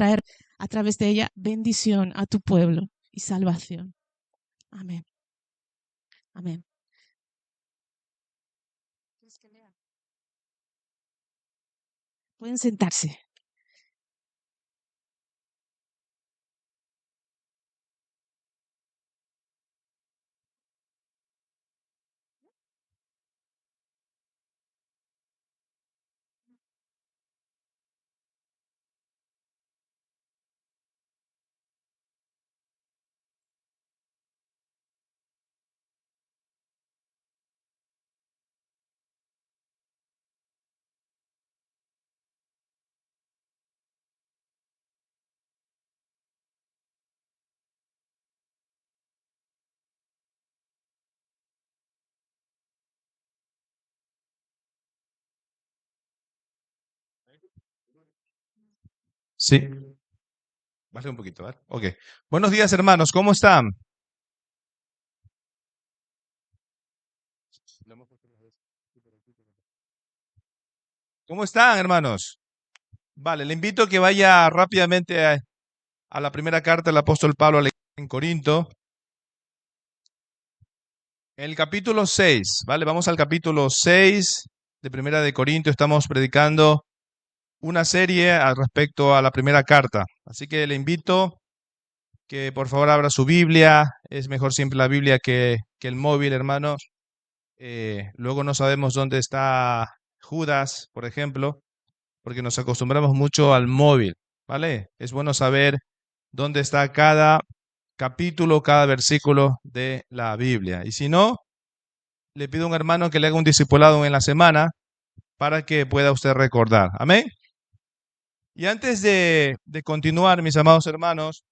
traer a través de ella bendición a tu pueblo y salvación. Amén. Amén. Pueden sentarse. Sí, bájale un poquito, ¿vale? Ok. Buenos días, hermanos, ¿cómo están? ¿Cómo están, hermanos? Vale, le invito a que vaya rápidamente a la primera carta del apóstol Pablo a la iglesia en Corinto, en el capítulo 6, ¿vale? Vamos al capítulo 6 de Primera de Corinto. Estamos predicando una serie al respecto a la primera carta. Así que le invito que por favor abra su Biblia. Es mejor siempre la Biblia que el móvil, hermano. Luego no sabemos dónde está Judas, por ejemplo, porque nos acostumbramos mucho al móvil, ¿vale? Es bueno saber dónde está cada capítulo, cada versículo de la Biblia. Y si no, le pido a un hermano que le haga un discipulado en la semana para que pueda usted recordar. Amén. Y antes de continuar, mis amados hermanos,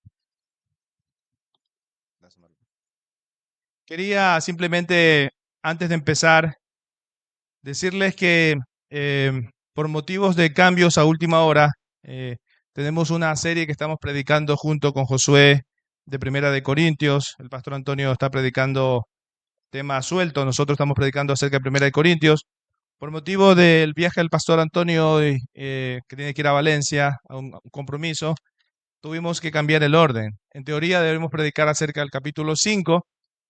quería simplemente, antes de empezar, decirles que eh, por motivos de cambios a última hora, eh, tenemos una serie que estamos predicando junto con Josué de Primera de Corintios. El pastor Antonio está predicando tema suelto, nosotros estamos predicando acerca de Primera de Corintios. Por motivo del viaje del pastor Antonio, que tiene que ir a Valencia a un compromiso, tuvimos que cambiar el orden. En teoría debemos predicar acerca del capítulo 5,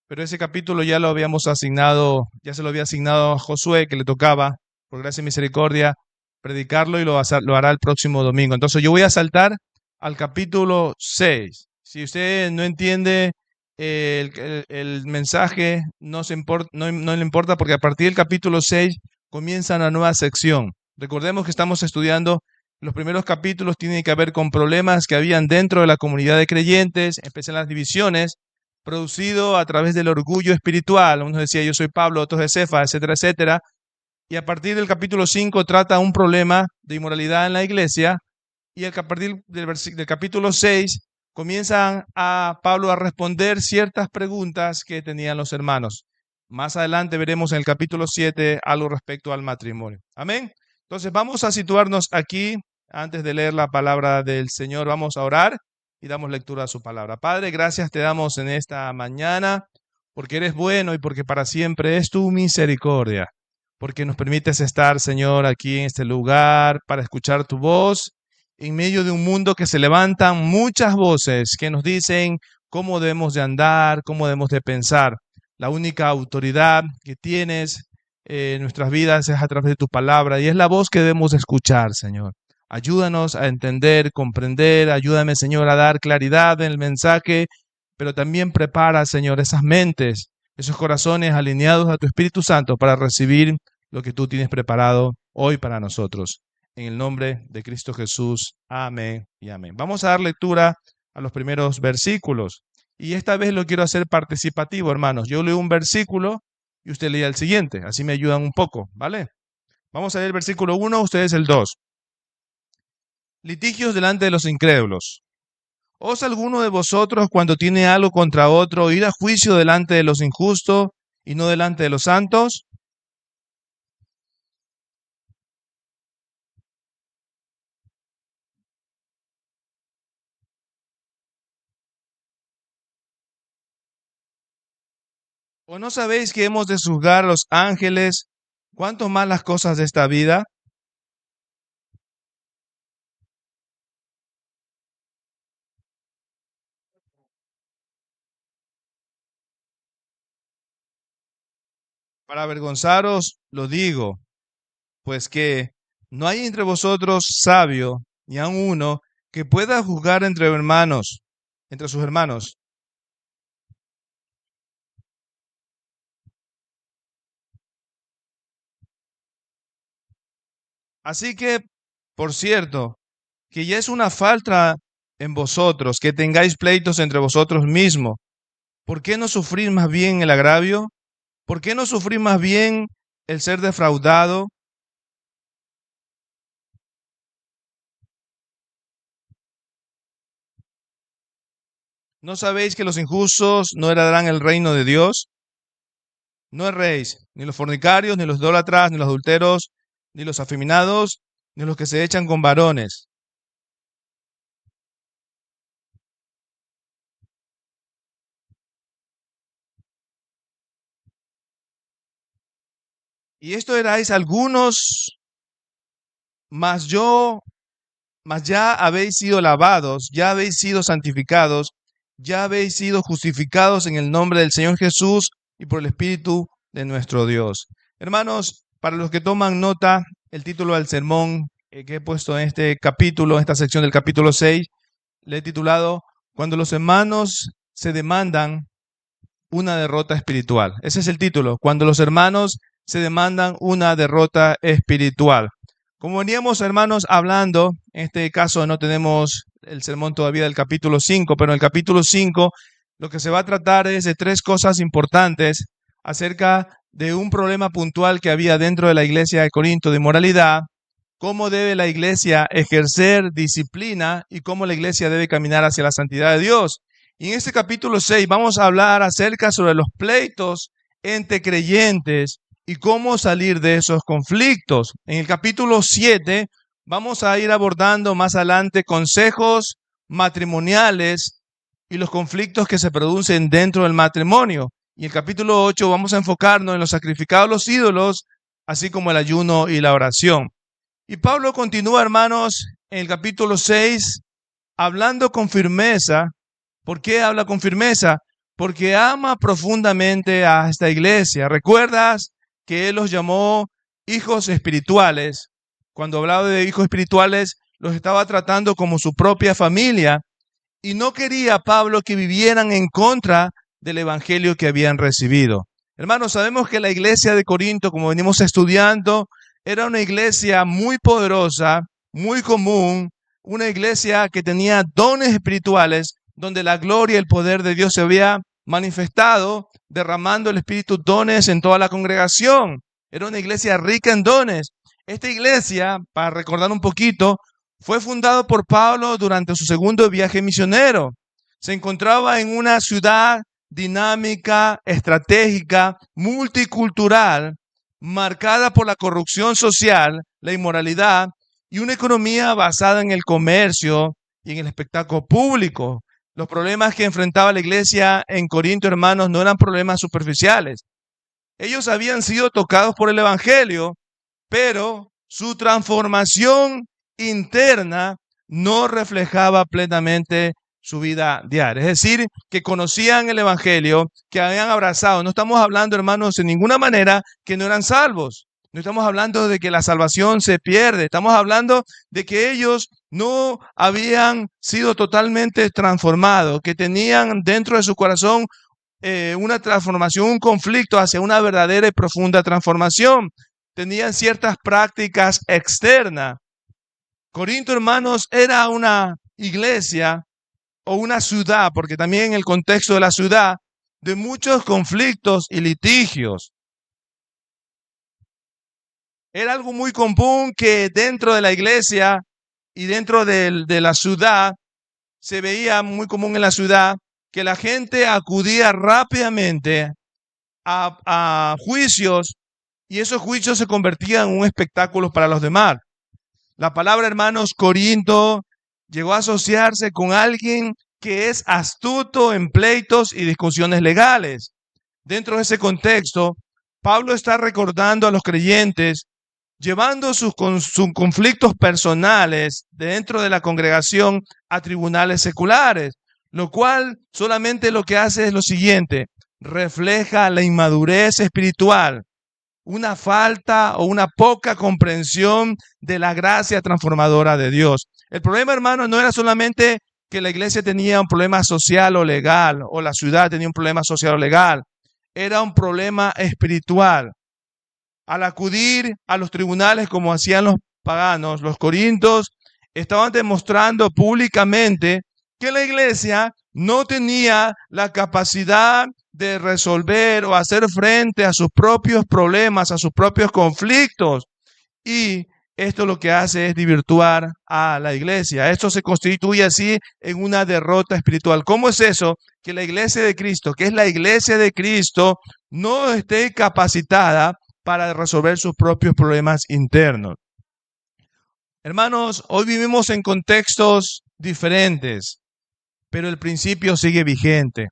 pero ese capítulo ya lo habíamos asignado, ya se lo había asignado a Josué, que le tocaba, por gracia y misericordia, predicarlo y lo hará el próximo domingo. Entonces yo voy a saltar al capítulo 6. Si usted no entiende el mensaje, no le importa, porque a partir del capítulo 6 comienza una nueva sección. Recordemos que estamos estudiando los primeros capítulos, tienen que ver con problemas que habían dentro de la comunidad de creyentes, empezan las divisiones, producido a través del orgullo espiritual. Uno decía, yo soy Pablo, otros de Cefa, etcétera, etcétera. Y a partir del capítulo 5 trata un problema de inmoralidad en la iglesia. Y a partir del capítulo 6 comienzan a Pablo a responder ciertas preguntas que tenían los hermanos. Más adelante veremos en el capítulo 7 algo respecto al matrimonio. Amén. Entonces vamos a situarnos aquí. Antes de leer la palabra del Señor, vamos a orar y damos lectura a su palabra. Padre, gracias te damos en esta mañana porque eres bueno y porque para siempre es tu misericordia. Porque nos permites estar, Señor, aquí en este lugar para escuchar tu voz en medio de un mundo que se levantan muchas voces que nos dicen cómo debemos de andar, cómo debemos de pensar. La única autoridad que tienes en nuestras vidas es a través de tu palabra y es la voz que debemos escuchar, Señor. Ayúdanos a entender, comprender, ayúdame, Señor, a dar claridad en el mensaje, pero también prepara, Señor, esas mentes, esos corazones alineados a tu Espíritu Santo para recibir lo que tú tienes preparado hoy para nosotros. En el nombre de Cristo Jesús. Amén y amén. Vamos a dar lectura a los primeros versículos. Y esta vez lo quiero hacer participativo, hermanos. Yo leo un versículo y usted lee el siguiente. Así me ayudan un poco, ¿vale? Vamos a leer el versículo 1, ustedes el 2. Litigios delante de los incrédulos. ¿Os alguno de vosotros, cuando tiene algo contra otro, ir a juicio delante de los injustos y no delante de los santos? ¿O no sabéis que hemos de juzgar a los ángeles? ¿Cuánto más las cosas de esta vida? Para avergonzaros lo digo, pues que no hay entre vosotros sabio, ni aun uno, que pueda juzgar entre hermanos, entre sus hermanos. Así que, por cierto, que ya es una falta en vosotros, que tengáis pleitos entre vosotros mismos. ¿Por qué no sufrir más bien el agravio? ¿Por qué no sufrir más bien el ser defraudado? ¿No sabéis que los injustos no heredarán el reino de Dios? No erréis, ni los fornicarios, ni los idólatras, ni los adulteros, ni los afeminados, ni los que se echan con varones. Y esto erais algunos, mas yo, mas ya habéis sido lavados, ya habéis sido santificados, ya habéis sido justificados en el nombre del Señor Jesús y por el Espíritu de nuestro Dios. Hermanos, para los que toman nota, el título del sermón que he puesto en este capítulo, en esta sección del capítulo 6, le he titulado Cuando los hermanos se demandan una derrota espiritual. Ese es el título, Cuando los hermanos se demandan una derrota espiritual. Como veníamos, hermanos, hablando, en este caso no tenemos el sermón todavía del capítulo 5, pero en el capítulo 5 lo que se va a tratar es de tres cosas importantes acerca de un problema puntual que había dentro de la iglesia de Corinto de moralidad, cómo debe la iglesia ejercer disciplina y cómo la iglesia debe caminar hacia la santidad de Dios. Y en este capítulo 6 vamos a hablar acerca sobre los pleitos entre creyentes y cómo salir de esos conflictos. En el capítulo 7 vamos a ir abordando más adelante consejos matrimoniales y los conflictos que se producen dentro del matrimonio. Y en el capítulo 8 vamos a enfocarnos en los sacrificados a los ídolos, así como el ayuno y la oración. Y Pablo continúa, hermanos, en el capítulo 6, hablando con firmeza. ¿Por qué habla con firmeza? Porque ama profundamente a esta iglesia. ¿Recuerdas que él los llamó hijos espirituales? Cuando hablaba de hijos espirituales, los estaba tratando como su propia familia. Y no quería Pablo que vivieran en contra del evangelio que habían recibido. Hermanos, sabemos que la iglesia de Corinto, como venimos estudiando, era una iglesia muy poderosa, muy común, una iglesia que tenía dones espirituales, donde la gloria y el poder de Dios se había manifestado, derramando el Espíritu dones en toda la congregación. Era una iglesia rica en dones. Esta iglesia, para recordar un poquito, fue fundada por Pablo durante su segundo viaje misionero. Se encontraba en una ciudad dinámica, estratégica, multicultural, marcada por la corrupción social, la inmoralidad y una economía basada en el comercio y en el espectáculo público. Los problemas que enfrentaba la iglesia en Corinto, hermanos, no eran problemas superficiales. Ellos habían sido tocados por el evangelio, pero su transformación interna no reflejaba plenamente su vida diaria. Es decir, que conocían el evangelio, que habían abrazado. No estamos hablando, hermanos, en ninguna manera que no eran salvos. No estamos hablando de que la salvación se pierde. Estamos hablando de que ellos no habían sido totalmente transformados, que tenían dentro de su corazón una transformación, un conflicto hacia una verdadera y profunda transformación. Tenían ciertas prácticas externas. Corinto, hermanos, era una iglesia o una ciudad, porque también en el contexto de la ciudad, de muchos conflictos y litigios. Era algo muy común que dentro de la iglesia y dentro de la ciudad, se veía muy común en la ciudad que la gente acudía rápidamente a juicios y esos juicios se convertían en un espectáculo para los demás. La palabra, hermanos, Corinto llegó a asociarse con alguien que es astuto en pleitos y discusiones legales. Dentro de ese contexto, Pablo está recordando a los creyentes, llevando sus conflictos personales dentro de la congregación a tribunales seculares, lo cual solamente lo que hace es lo siguiente: refleja la inmadurez espiritual una falta o una poca comprensión de la gracia transformadora de Dios. El problema, hermano, no era solamente que la iglesia tenía un problema social o legal, o la ciudad tenía un problema social o legal. Era un problema espiritual. Al acudir a los tribunales como hacían los paganos, los corintios estaban demostrando públicamente que la iglesia no tenía la capacidad de resolver o hacer frente a sus propios problemas, a sus propios conflictos. Y esto lo que hace es desvirtuar a la iglesia. Esto se constituye así en una derrota espiritual. ¿Cómo es eso? Que la iglesia de Cristo, que es la iglesia de Cristo, no esté capacitada para resolver sus propios problemas internos. Hermanos, hoy vivimos en contextos diferentes, pero el principio sigue vigente.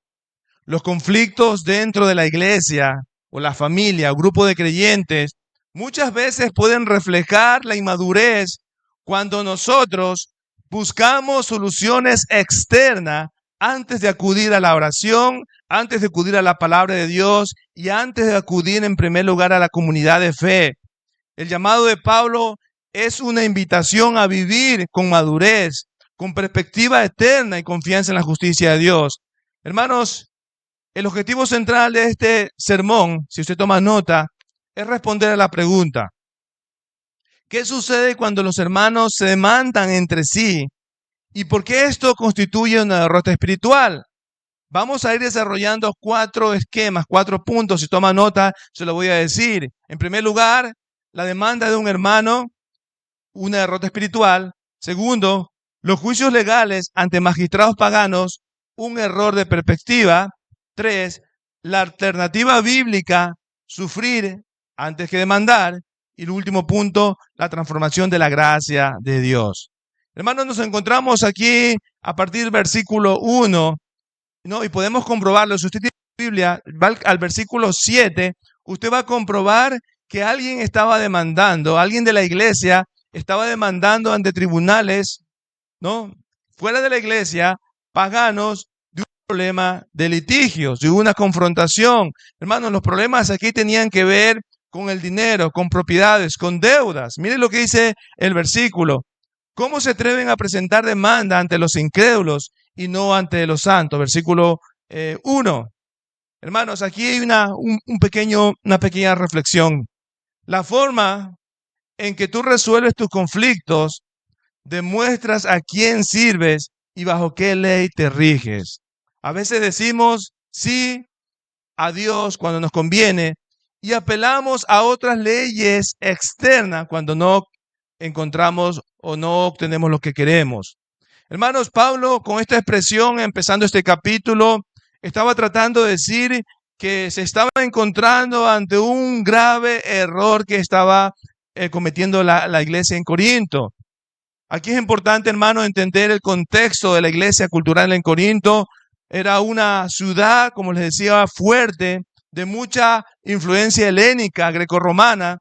Los conflictos dentro de la iglesia o la familia o grupo de creyentes muchas veces pueden reflejar la inmadurez cuando nosotros buscamos soluciones externas antes de acudir a la oración, antes de acudir a la palabra de Dios y antes de acudir en primer lugar a la comunidad de fe. El llamado de Pablo es una invitación a vivir con madurez, con perspectiva eterna y confianza en la justicia de Dios. Hermanos, el objetivo central de este sermón, si usted toma nota, es responder a la pregunta: ¿qué sucede cuando los hermanos se demandan entre sí? ¿Y por qué esto constituye una derrota espiritual? Vamos a ir desarrollando 4 esquemas, 4 puntos. Si toma nota, se lo voy a decir. En primer lugar, la demanda de un hermano, una derrota espiritual. Segundo, los juicios legales ante magistrados paganos, un error de perspectiva. 3, la alternativa bíblica, sufrir antes que demandar. Y el último punto, la transformación de la gracia de Dios. Hermanos, nos encontramos aquí a partir del versículo 1, ¿no? Y podemos comprobarlo. Si usted tiene la Biblia, va al versículo 7, usted va a comprobar que alguien estaba demandando, alguien de la iglesia estaba demandando ante tribunales, ¿no?, fuera de la iglesia, paganos, de un problema de litigios, de una confrontación. Hermanos, los problemas aquí tenían que ver con el dinero, con propiedades, con deudas. Miren lo que dice el versículo. ¿Cómo se atreven a presentar demanda ante los incrédulos y no ante los santos? Versículo 1. Hermanos, aquí hay una pequeña reflexión. La forma en que tú resuelves tus conflictos demuestras a quién sirves y bajo qué ley te riges. A veces decimos sí a Dios cuando nos conviene y apelamos a otras leyes externas cuando no encontramos o no obtenemos lo que queremos. Hermanos, Pablo, con esta expresión, empezando este capítulo, estaba tratando de decir que se estaba encontrando ante un grave error que estaba cometiendo la iglesia en Corinto. Aquí es importante, hermano, entender el contexto de la iglesia cultural en Corinto. Era una ciudad, como les decía, fuerte, de mucha influencia helénica, grecorromana,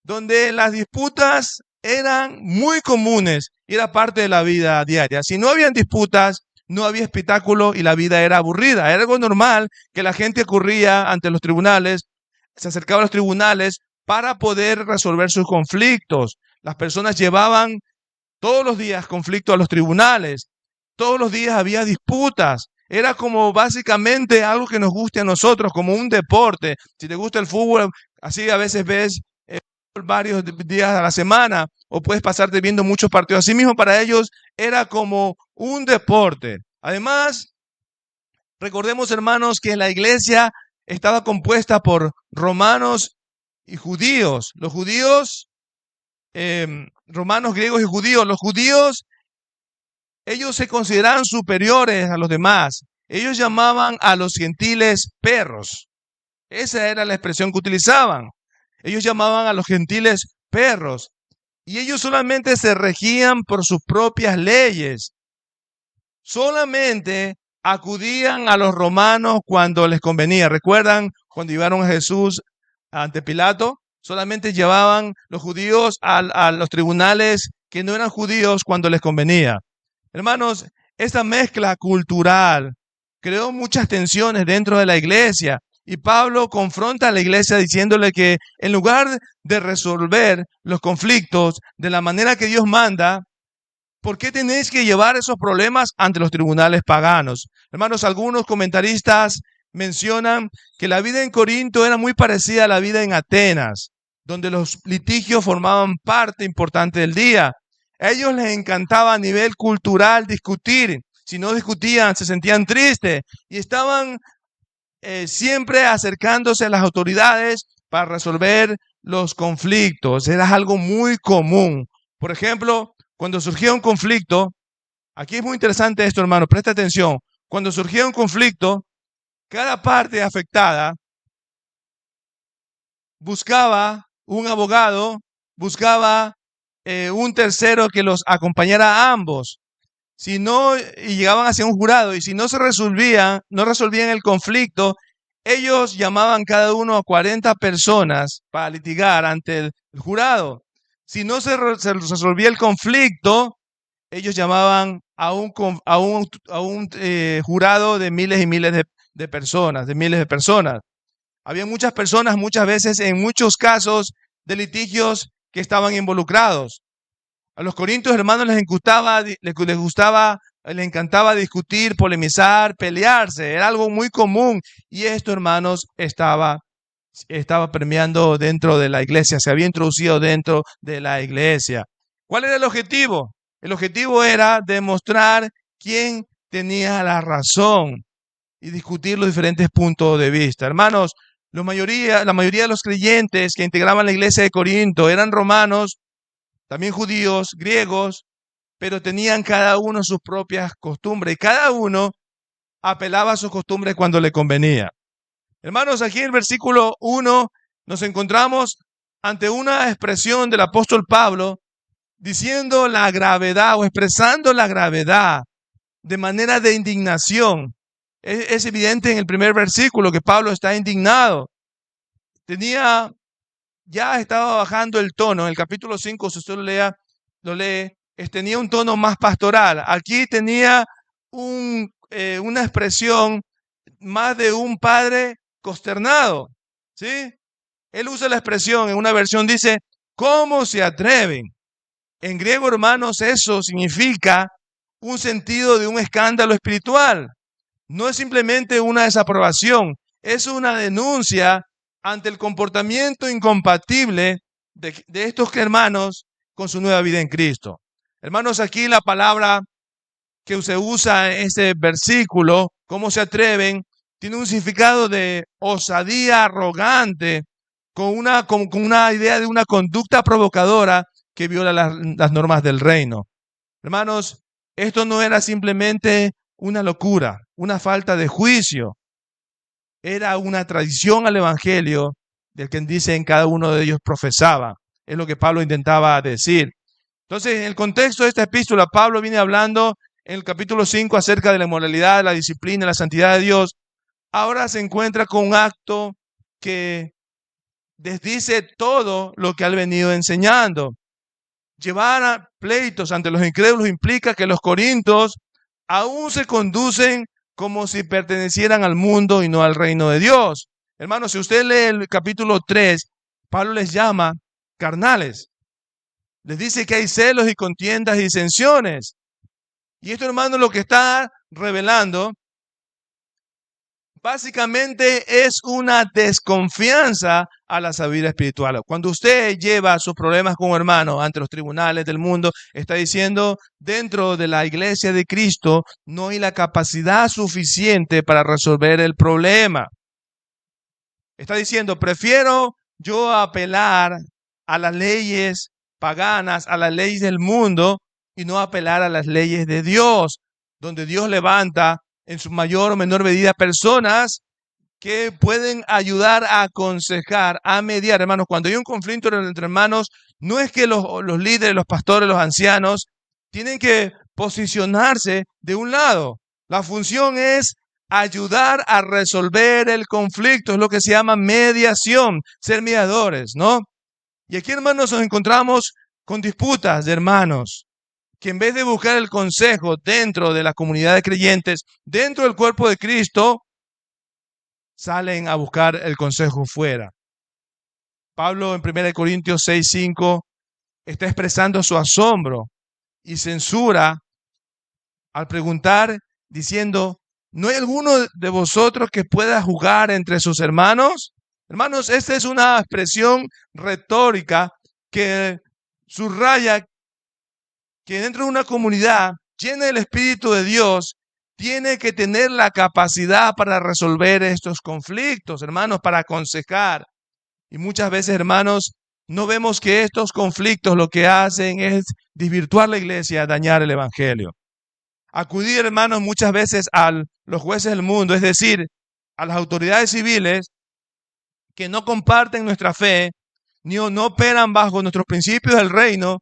donde las disputas eran muy comunes y era parte de la vida diaria. Si no habían disputas, no había espectáculo y la vida era aburrida. Era algo normal que la gente ocurría ante los tribunales, se acercaba a los tribunales para poder resolver sus conflictos. Las personas llevaban todos los días conflictos a los tribunales. Todos los días había disputas. Era como básicamente algo que nos guste a nosotros, como un deporte. Si te gusta el fútbol, así a veces ves varios días a la semana, o puedes pasarte viendo muchos partidos. Así mismo para ellos era como un deporte. Además, recordemos, hermanos, que la iglesia estaba compuesta por romanos y judíos. Los judíos, romanos, griegos y judíos. Los judíos, ellos se consideraban superiores a los demás. Ellos llamaban a los gentiles perros. Esa era la expresión que utilizaban. Ellos llamaban a los gentiles perros. Y ellos solamente se regían por sus propias leyes. Solamente acudían a los romanos cuando les convenía. ¿Recuerdan cuando llevaron a Jesús ante Pilato? Solamente llevaban los judíos a los tribunales que no eran judíos cuando les convenía. Hermanos, esta mezcla cultural creó muchas tensiones dentro de la iglesia Y Pablo confronta a la iglesia diciéndole que en lugar de resolver los conflictos de la manera que Dios manda, ¿por qué tenéis que llevar esos problemas ante los tribunales paganos? Hermanos, algunos comentaristas mencionan que la vida en Corinto era muy parecida a la vida en Atenas, donde los litigios formaban parte importante del día. A ellos les encantaba a nivel cultural discutir. Si no discutían, se sentían tristes y estaban siempre acercándose a las autoridades para resolver los conflictos. Era algo muy común. Por ejemplo, cuando surgía un conflicto, aquí es muy interesante esto, hermano, presta atención. Cuando surgía un conflicto, cada parte afectada buscaba un abogado, buscaba un tercero que los acompañara a ambos. Si no, y llegaban hacia un jurado, y si no no resolvían el conflicto, ellos llamaban cada uno a 40 personas para litigar ante el jurado. Si no se resolvía el conflicto, ellos llamaban a un jurado de miles y miles de personas, de miles de personas. Había muchas personas, muchas veces, en muchos casos de litigios que estaban involucrados. A los corintios, hermanos, les encantaba discutir, polemizar, pelearse. Era algo muy común. Y esto, hermanos, estaba permeando dentro de la iglesia, se había introducido dentro de la iglesia. ¿Cuál era el objetivo? El objetivo era demostrar quién tenía la razón y discutir los diferentes puntos de vista. Hermanos, la mayoría de los creyentes que integraban la iglesia de Corinto eran romanos, también judíos, griegos, pero tenían cada uno sus propias costumbres y cada uno apelaba a sus costumbres cuando le convenía. Hermanos, aquí en el versículo 1 nos encontramos ante una expresión del apóstol Pablo diciendo la gravedad o expresando la gravedad de manera de indignación. Es evidente en el primer versículo que Pablo está indignado. Ya estaba bajando el tono. En el capítulo 5, si usted lo lee, tenía un tono más pastoral. Aquí tenía una expresión más de un padre consternado, ¿sí? Él usa la expresión, en una versión dice, ¿cómo se atreven? En griego, hermanos, eso significa un sentido de un escándalo espiritual. No es simplemente una desaprobación, es una denuncia ante el comportamiento incompatible de estos hermanos con su nueva vida en Cristo. Hermanos, aquí la palabra que se usa en este versículo, ¿cómo se atreven?, tiene un significado de osadía arrogante, con una idea de una conducta provocadora que viola las normas del reino. Hermanos, esto no era simplemente una locura, una falta de juicio. Era una traición al evangelio del que dicen cada uno de ellos profesaba. Es lo que Pablo intentaba decir. Entonces, en el contexto de esta epístola, Pablo viene hablando en el capítulo 5 acerca de la inmoralidad, la disciplina, la santidad de Dios. Ahora se encuentra con un acto que desdice todo lo que ha venido enseñando. Llevar a pleitos ante los incrédulos implica que los corintios aún se conducen como si pertenecieran al mundo y no al reino de Dios. Hermanos, si usted lee el capítulo 3, Pablo les llama carnales. Les dice que hay celos y contiendas y disensiones. Y esto, hermanos, lo que está revelando básicamente es una desconfianza a la sabiduría espiritual. Cuando usted lleva sus problemas con un hermano ante los tribunales del mundo, está diciendo, dentro de la iglesia de Cristo no hay la capacidad suficiente para resolver el problema. Está diciendo, prefiero yo apelar a las leyes paganas, a las leyes del mundo, y no apelar a las leyes de Dios, donde Dios levanta en su mayor o menor medida personas que pueden ayudar a aconsejar, a mediar. Hermanos, cuando hay un conflicto entre hermanos, no es que los líderes, los pastores, los ancianos tienen que posicionarse de un lado. La función es ayudar a resolver el conflicto, es lo que se llama mediación, ser mediadores, ¿no? Y aquí, hermanos, nos encontramos con disputas de hermanos que en vez de buscar el consejo dentro de la comunidad de creyentes, dentro del cuerpo de Cristo, salen a buscar el consejo fuera. Pablo en 1 Corintios 6:5 está expresando su asombro y censura al preguntar, diciendo, ¿no hay alguno de vosotros que pueda jugar entre sus hermanos? Hermanos, esta es una expresión retórica que subraya que dentro de una comunidad llena del Espíritu de Dios, tiene que tener la capacidad para resolver estos conflictos, hermanos, para aconsejar. Y muchas veces, hermanos, no vemos que estos conflictos lo que hacen es desvirtuar la iglesia, dañar el evangelio. Acudir, hermanos, muchas veces a los jueces del mundo, es decir, a las autoridades civiles que no comparten nuestra fe, ni no operan bajo nuestros principios del reino,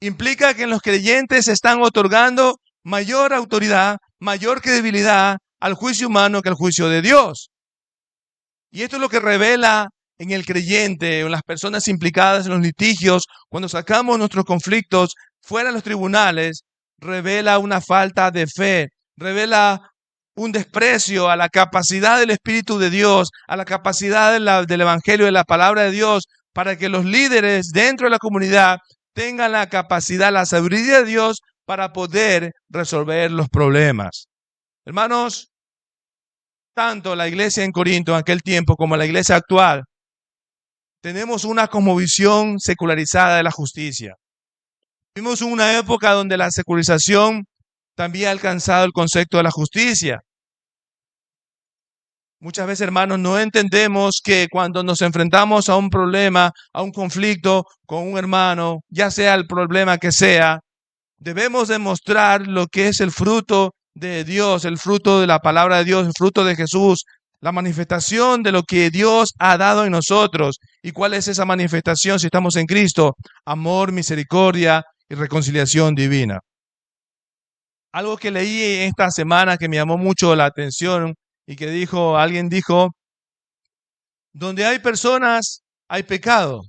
implica que los creyentes están otorgando mayor autoridad, mayor credibilidad al juicio humano que al juicio de Dios. Y esto es lo que revela en el creyente, en las personas implicadas en los litigios, cuando sacamos nuestros conflictos fuera de los tribunales, revela una falta de fe, revela un desprecio a la capacidad del Espíritu de Dios, a la capacidad del Evangelio, de la palabra de Dios, para que los líderes dentro de la comunidad tengan la capacidad, la sabiduría de Dios para poder resolver los problemas. Hermanos, tanto la iglesia en Corinto en aquel tiempo como la iglesia actual, tenemos una cosmovisión secularizada de la justicia. Vivimos una época donde la secularización también ha alcanzado el concepto de la justicia. Muchas veces, hermanos, no entendemos que cuando nos enfrentamos a un problema, a un conflicto con un hermano, ya sea el problema que sea, debemos demostrar lo que es el fruto de Dios, el fruto de la palabra de Dios, el fruto de Jesús, la manifestación de lo que Dios ha dado en nosotros. ¿Y cuál es esa manifestación si estamos en Cristo? Amor, misericordia y reconciliación divina. Algo que leí esta semana que me llamó mucho la atención y que alguien dijo, donde hay personas, hay pecado.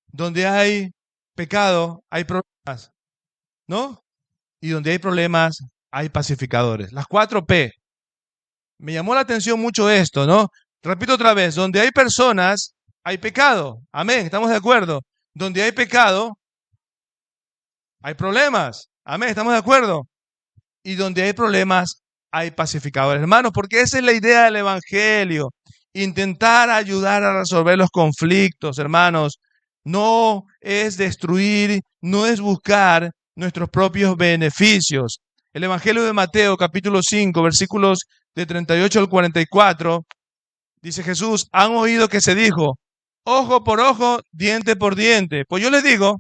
Donde hay pecado, hay problemas, ¿no? Y donde hay problemas, hay pacificadores. Las 4 P. Me llamó la atención mucho esto, ¿no? Repito otra vez, donde hay personas, hay pecado. Amén, ¿estamos de acuerdo? Donde hay pecado, hay problemas. Amén, ¿estamos de acuerdo? Y donde hay problemas, hay pacificadores. Hermanos, porque esa es la idea del evangelio. Intentar ayudar a resolver los conflictos, hermanos. No es destruir, no es buscar nuestros propios beneficios. El Evangelio de Mateo, capítulo 5, versículos de 38 al 44, dice Jesús, han oído que se dijo, ojo por ojo, diente por diente. Pues yo les digo,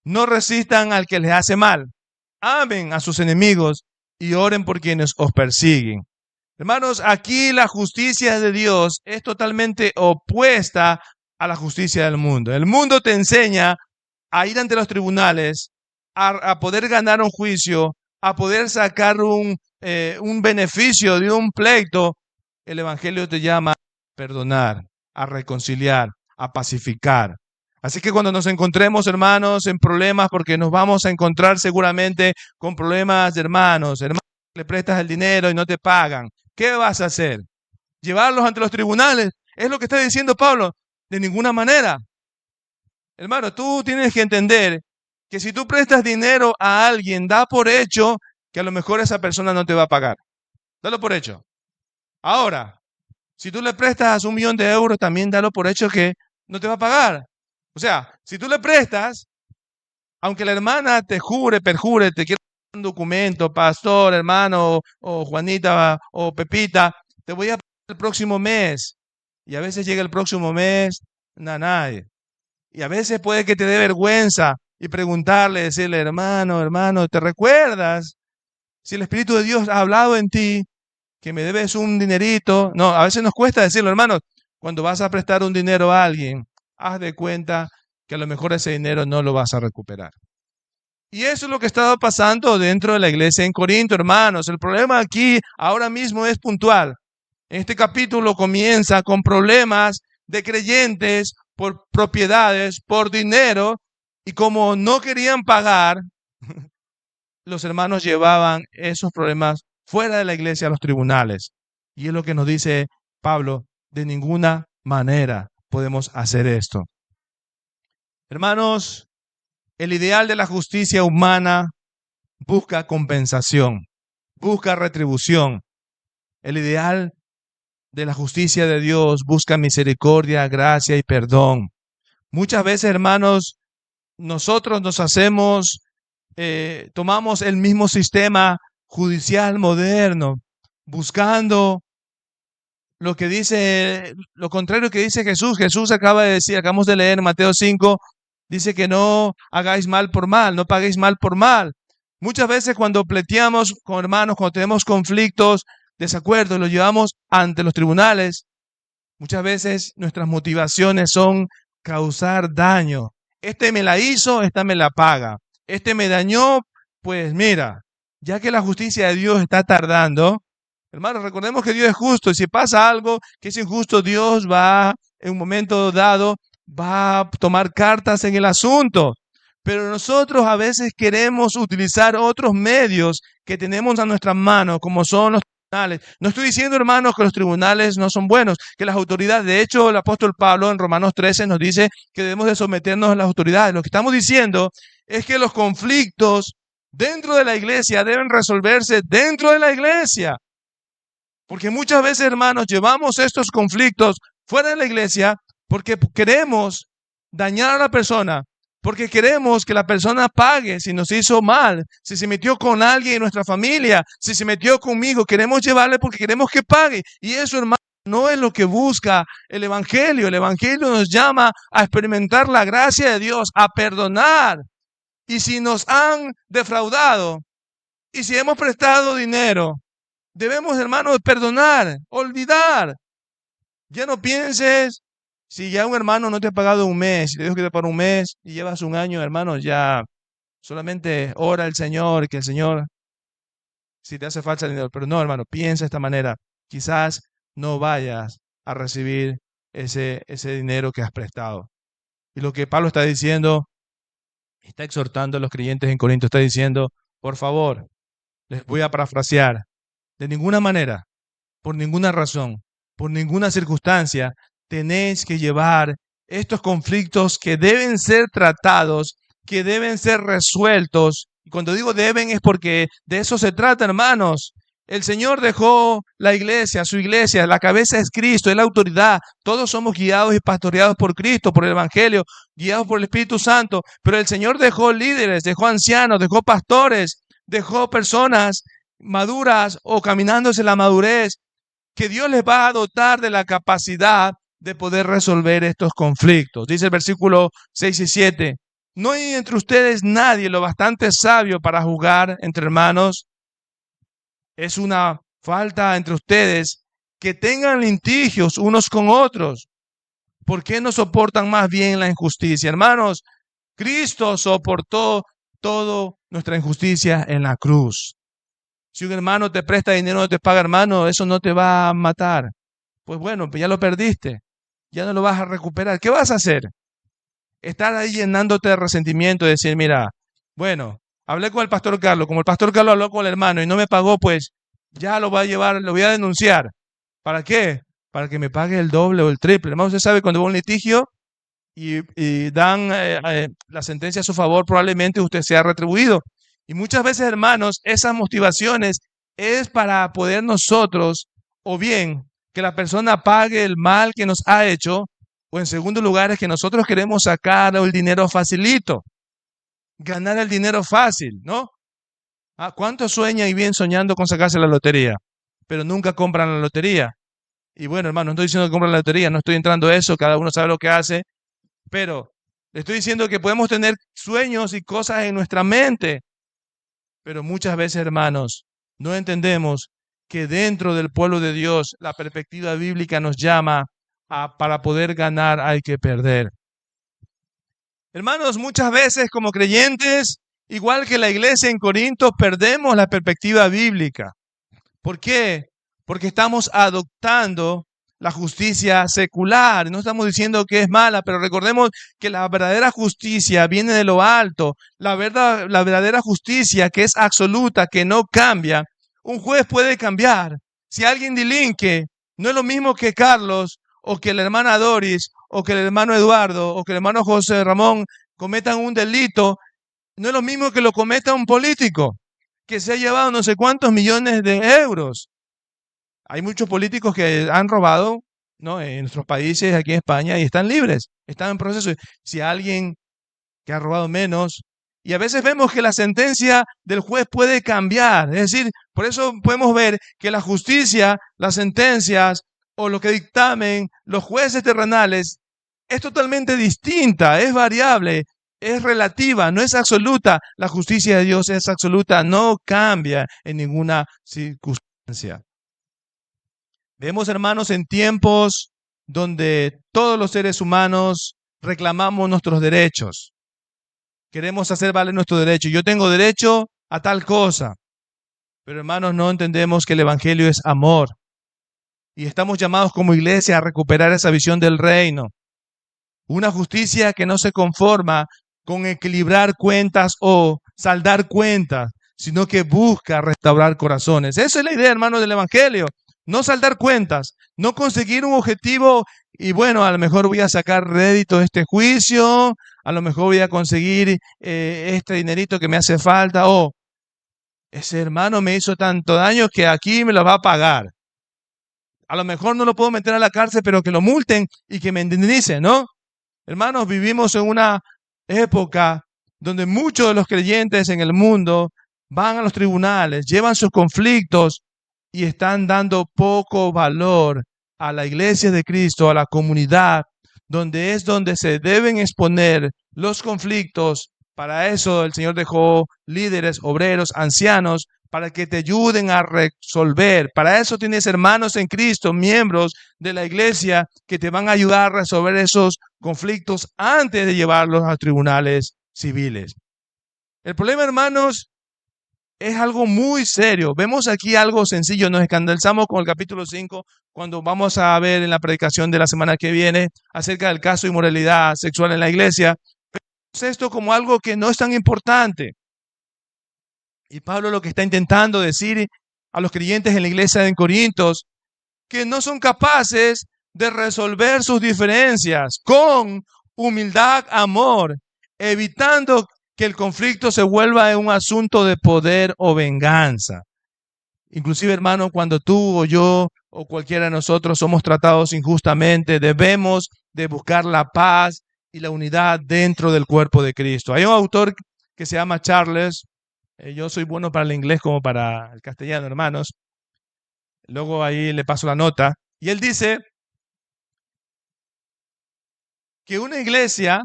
no resistan al que les hace mal. Amen a sus enemigos y oren por quienes os persiguen. Hermanos, aquí la justicia de Dios es totalmente opuesta a la justicia del mundo. El mundo te enseña a ir ante los tribunales, a poder ganar un juicio, a poder sacar un beneficio de un pleito. El Evangelio te llama a perdonar, a reconciliar, a pacificar. Así que cuando nos encontremos, hermanos, en problemas, porque nos vamos a encontrar seguramente con problemas de hermanos, le prestas el dinero y no te pagan, ¿qué vas a hacer? ¿Llevarlos ante los tribunales? Es lo que está diciendo Pablo. De ninguna manera. Hermano, tú tienes que entender que si tú prestas dinero a alguien, da por hecho que a lo mejor esa persona no te va a pagar. Dalo por hecho. Ahora, si tú le prestas 1 millón de euros, también dalo por hecho que no te va a pagar. O sea, si tú le prestas, aunque la hermana te jure, perjure, te quiere un documento, pastor, hermano, o Juanita, o Pepita, te voy a pagar el próximo mes. Y a veces llega el próximo mes, nadie. Y a veces puede que te dé vergüenza y preguntarle, decirle, hermano, ¿te recuerdas? Si el Espíritu de Dios ha hablado en ti, que me debes un dinerito. No, a veces nos cuesta decirlo, hermanos. Cuando vas a prestar un dinero a alguien, haz de cuenta que a lo mejor ese dinero no lo vas a recuperar. Y eso es lo que estaba pasando dentro de la iglesia en Corinto, hermanos. El problema aquí ahora mismo es puntual. Este capítulo comienza con problemas de creyentes por propiedades, por dinero, y como no querían pagar, los hermanos llevaban esos problemas fuera de la iglesia a los tribunales. Y es lo que nos dice Pablo, De ninguna manera podemos hacer esto. Hermanos, el ideal de la justicia humana busca compensación, busca retribución. El ideal de la justicia de Dios busca misericordia, gracia y perdón. Muchas veces, hermanos, nosotros tomamos el mismo sistema judicial moderno, buscando lo contrario que dice Jesús. Jesús acaba de decir, acabamos de leer en Mateo 5, dice que no hagáis mal por mal, no paguéis mal por mal. Muchas veces cuando pleiteamos con hermanos, cuando tenemos conflictos, desacuerdos, los llevamos ante los tribunales, muchas veces nuestras motivaciones son causar daño. Este me la hizo, esta me la paga. Este me dañó, pues mira, ya que la justicia de Dios está tardando, hermanos, recordemos que Dios es justo, y si pasa algo que es injusto, Dios va, en un momento dado, va a tomar cartas en el asunto. Pero nosotros a veces queremos utilizar otros medios que tenemos a nuestras manos, como son los tribunales. No estoy diciendo, hermanos, que los tribunales no son buenos, que las autoridades, de hecho, el apóstol Pablo en Romanos 13 nos dice que debemos de someternos a las autoridades. Lo que estamos diciendo es que los conflictos dentro de la iglesia deben resolverse dentro de la iglesia. Porque muchas veces, hermanos, llevamos estos conflictos fuera de la iglesia porque queremos dañar a la persona, porque queremos que la persona pague si nos hizo mal, si se metió con alguien en nuestra familia, si se metió conmigo, queremos llevarle porque queremos que pague. Y eso, hermano, no es lo que busca el Evangelio. El Evangelio nos llama a experimentar la gracia de Dios, a perdonar. Y si nos han defraudado, y si hemos prestado dinero, debemos, hermanos, perdonar, olvidar. Ya no pienses, si ya un hermano no te ha pagado un mes, si te dijo que te pagó un mes y llevas un año, hermanos, ya solamente ora al Señor, que el Señor, si te hace falta el dinero. Pero no, hermano, piensa de esta manera. Quizás no vayas a recibir ese dinero que has prestado. Y lo que Pablo está diciendo, está exhortando a los creyentes en Corinto, está diciendo, por favor, les voy a parafrasear, de ninguna manera, por ninguna razón, por ninguna circunstancia, tenéis que llevar estos conflictos que deben ser tratados, que deben ser resueltos. Y cuando digo deben es porque de eso se trata, hermanos. El Señor dejó la iglesia, su iglesia, la cabeza es Cristo, es la autoridad. Todos somos guiados y pastoreados por Cristo, por el Evangelio, guiados por el Espíritu Santo. Pero el Señor dejó líderes, dejó ancianos, dejó pastores, dejó personas maduras o caminándose la madurez, que Dios les va a dotar de la capacidad de poder resolver estos conflictos. Dice el versículo 6 y 7, ¿no hay entre ustedes nadie lo bastante sabio para juzgar entre hermanos? Es una falta entre ustedes que tengan litigios unos con otros. ¿Por qué no soportan más bien la injusticia? Hermanos, Cristo soportó toda nuestra injusticia en la cruz. Si un hermano te presta dinero, no te paga, hermano, eso no te va a matar. Pues bueno, pues ya lo perdiste. Ya no lo vas a recuperar. ¿Qué vas a hacer? Estar ahí llenándote de resentimiento y decir, mira, bueno, hablé con el pastor Carlos. Como el pastor Carlos habló con el hermano y no me pagó, pues ya lo va a llevar, lo voy a denunciar. ¿Para qué? Para que me pague el doble o el triple. Hermano, usted sabe, cuando va a un litigio y dan la sentencia a su favor, probablemente usted sea retribuido. Y muchas veces, hermanos, esas motivaciones es para poder nosotros, o bien que la persona pague el mal que nos ha hecho, o en segundo lugar es que nosotros queremos sacar el dinero facilito, ganar el dinero fácil, ¿no? ¿Cuántos sueñan y bien soñando con sacarse la lotería? Pero nunca compran la lotería. Y bueno, hermano, no estoy diciendo que compran la lotería, no estoy entrando a eso, cada uno sabe lo que hace, pero le estoy diciendo que podemos tener sueños y cosas en nuestra mente, pero muchas veces, hermanos, no entendemos que dentro del pueblo de Dios la perspectiva bíblica nos llama para poder ganar hay que perder. Hermanos, muchas veces como creyentes, igual que la iglesia en Corinto, perdemos la perspectiva bíblica. ¿Por qué? Porque estamos adoptando la justicia secular. No estamos diciendo que es mala, pero recordemos que la verdadera justicia viene de lo alto. La verdadera justicia que es absoluta, que no cambia. Un juez puede cambiar. Si alguien delinque, no es lo mismo que Carlos o que la hermana Doris, o que el hermano Eduardo, o que el hermano José Ramón cometan un delito, no es lo mismo que lo cometa un político que se ha llevado no sé cuántos millones de euros. Hay muchos políticos que han robado, ¿no?, en nuestros países, aquí en España, y están libres, están en proceso. Si alguien que ha robado menos, y a veces vemos que la sentencia del juez puede cambiar, es decir, por eso podemos ver que la justicia, las sentencias o lo que dictamen los jueces terrenales es totalmente distinta, es variable, es relativa, no es absoluta. La justicia de Dios es absoluta, no cambia en ninguna circunstancia. Vemos, hermanos, en tiempos donde todos los seres humanos reclamamos nuestros derechos. Queremos hacer valer nuestro derecho. Yo tengo derecho a tal cosa. Pero, hermanos, no entendemos que el Evangelio es amor. Y estamos llamados como iglesia a recuperar esa visión del reino. Una justicia que no se conforma con equilibrar cuentas o saldar cuentas, sino que busca restaurar corazones. Esa es la idea, hermanos, del Evangelio. No saldar cuentas, no conseguir un objetivo y bueno, a lo mejor voy a sacar rédito de este juicio, a lo mejor voy a conseguir este dinerito que me hace falta, o ese hermano me hizo tanto daño que aquí me lo va a pagar. A lo mejor no lo puedo meter a la cárcel, pero que lo multen y que me indemnicen, ¿no? Hermanos, vivimos en una época donde muchos de los creyentes en el mundo van a los tribunales, llevan sus conflictos y están dando poco valor a la iglesia de Cristo, a la comunidad, donde es donde se deben exponer los conflictos. Para eso el Señor dejó líderes, obreros, ancianos, para que te ayuden a resolver. Para eso tienes hermanos en Cristo, miembros de la iglesia, que te van a ayudar a resolver esos conflictos antes de llevarlos a tribunales civiles. El problema, hermanos, es algo muy serio. Vemos aquí algo sencillo. Nos escandalizamos con el capítulo 5 cuando vamos a ver en la predicación de la semana que viene acerca del caso de inmoralidad sexual en la iglesia. Vemos esto como algo que no es tan importante. Y Pablo lo que está intentando decir a los creyentes en la iglesia de Corintios, que no son capaces de resolver sus diferencias con humildad, amor, evitando que el conflicto se vuelva en un asunto de poder o venganza. Inclusive, hermano, cuando tú o yo o cualquiera de nosotros somos tratados injustamente, debemos de buscar la paz y la unidad dentro del cuerpo de Cristo. Hay un autor que se llama Charles. Yo soy bueno para el inglés como para el castellano, hermanos. Luego ahí le paso la nota. Y él dice que una iglesia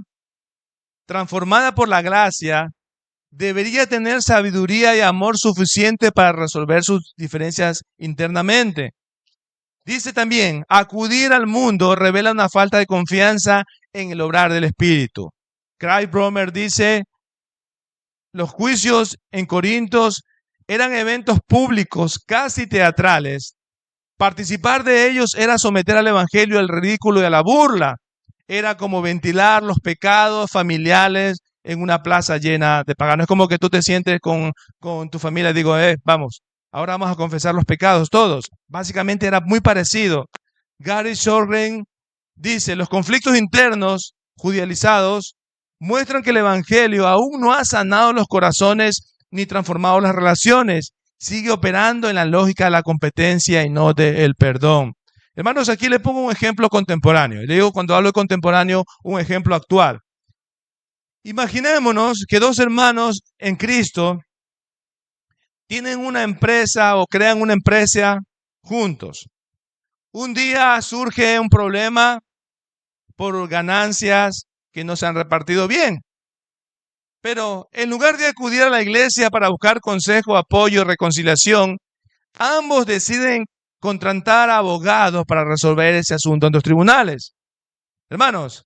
transformada por la gracia debería tener sabiduría y amor suficiente para resolver sus diferencias internamente. Dice también, acudir al mundo revela una falta de confianza en el obrar del Espíritu. Craig Bromer dice, los juicios en Corintios eran eventos públicos, casi teatrales. Participar de ellos era someter al evangelio al ridículo y a la burla. Era como ventilar los pecados familiares en una plaza llena de paganos. Es como que tú te sientes con tu familia y digo, vamos, ahora vamos a confesar los pecados todos. Básicamente era muy parecido. Gary Shorten dice, los conflictos internos judicializados muestran que el evangelio aún no ha sanado los corazones ni transformado las relaciones. Sigue operando en la lógica de la competencia y no del perdón. Hermanos, aquí le pongo un ejemplo contemporáneo. Le digo, cuando hablo de contemporáneo, un ejemplo actual. Imaginémonos que dos hermanos en Cristo tienen una empresa o crean una empresa juntos. Un día surge un problema por ganancias que no se han repartido bien. Pero en lugar de acudir a la iglesia para buscar consejo, apoyo, reconciliación, ambos deciden contratar abogados para resolver ese asunto en los tribunales. Hermanos,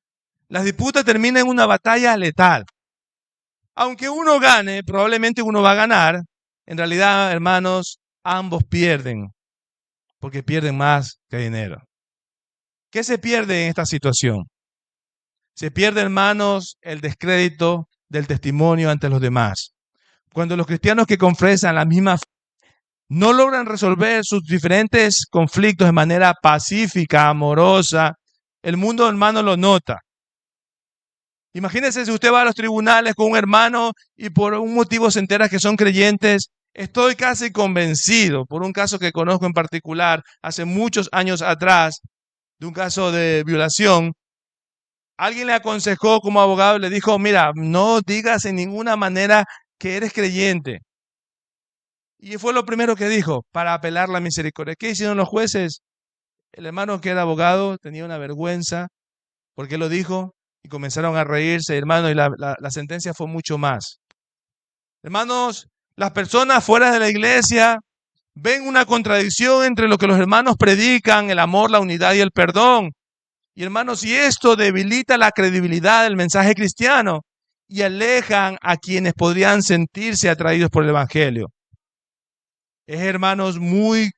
las disputas terminan en una batalla letal. Aunque uno gane, probablemente uno va a ganar. En realidad, hermanos, ambos pierden, porque pierden más que dinero. ¿Qué se pierde en esta situación? Se pierde, hermanos, el descrédito del testimonio ante los demás. Cuando los cristianos que confesan la misma fe no logran resolver sus diferentes conflictos de manera pacífica, amorosa el mundo, hermano, lo nota. Imagínense si usted va a los tribunales con un hermano y por un motivo se entera que son creyentes. Estoy casi convencido, por un caso que conozco en particular, hace muchos años atrás, de un caso de violación, alguien le aconsejó como abogado, le dijo, mira, no digas en ninguna manera que eres creyente. Y fue lo primero que dijo, para apelar la misericordia. ¿Qué hicieron los jueces? El hermano que era abogado tenía una vergüenza porque lo dijo y comenzaron a reírse, hermano, y la sentencia fue mucho más. Hermanos, las personas fuera de la iglesia ven una contradicción entre lo que los hermanos predican, el amor, la unidad y el perdón. Y hermanos, si esto debilita la credibilidad del mensaje cristiano y alejan a quienes podrían sentirse atraídos por el evangelio. Es, hermanos, muy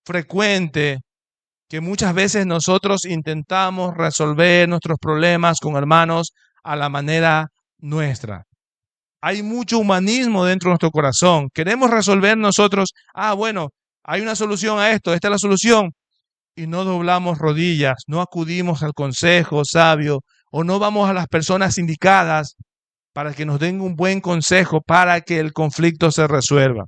frecuente que muchas veces nosotros intentamos resolver nuestros problemas con hermanos a la manera nuestra. Hay mucho humanismo dentro de nuestro corazón. Queremos resolver nosotros, bueno, hay una solución a esto, esta es la solución. Y no doblamos rodillas, no acudimos al consejo sabio o no vamos a las personas indicadas para que nos den un buen consejo para que el conflicto se resuelva.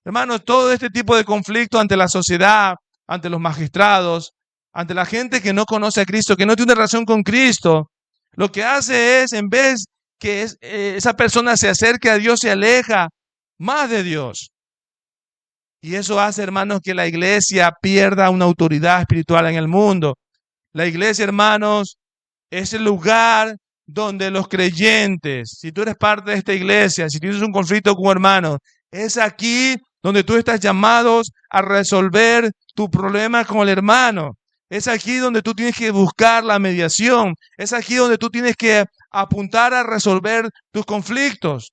Hermanos, todo este tipo de conflicto ante la sociedad, ante los magistrados, ante la gente que no conoce a Cristo, que no tiene relación con Cristo, lo que hace es, en vez que esa persona se acerque a Dios, se aleja más de Dios. Y eso hace, hermanos, que la iglesia pierda una autoridad espiritual en el mundo. La iglesia, hermanos, es el lugar donde los creyentes, si tú eres parte de esta iglesia, si tienes un conflicto con hermanos, es aquí donde tú estás llamados a resolver tu problema con el hermano. Es aquí donde tú tienes que buscar la mediación. Es aquí donde tú tienes que apuntar a resolver tus conflictos.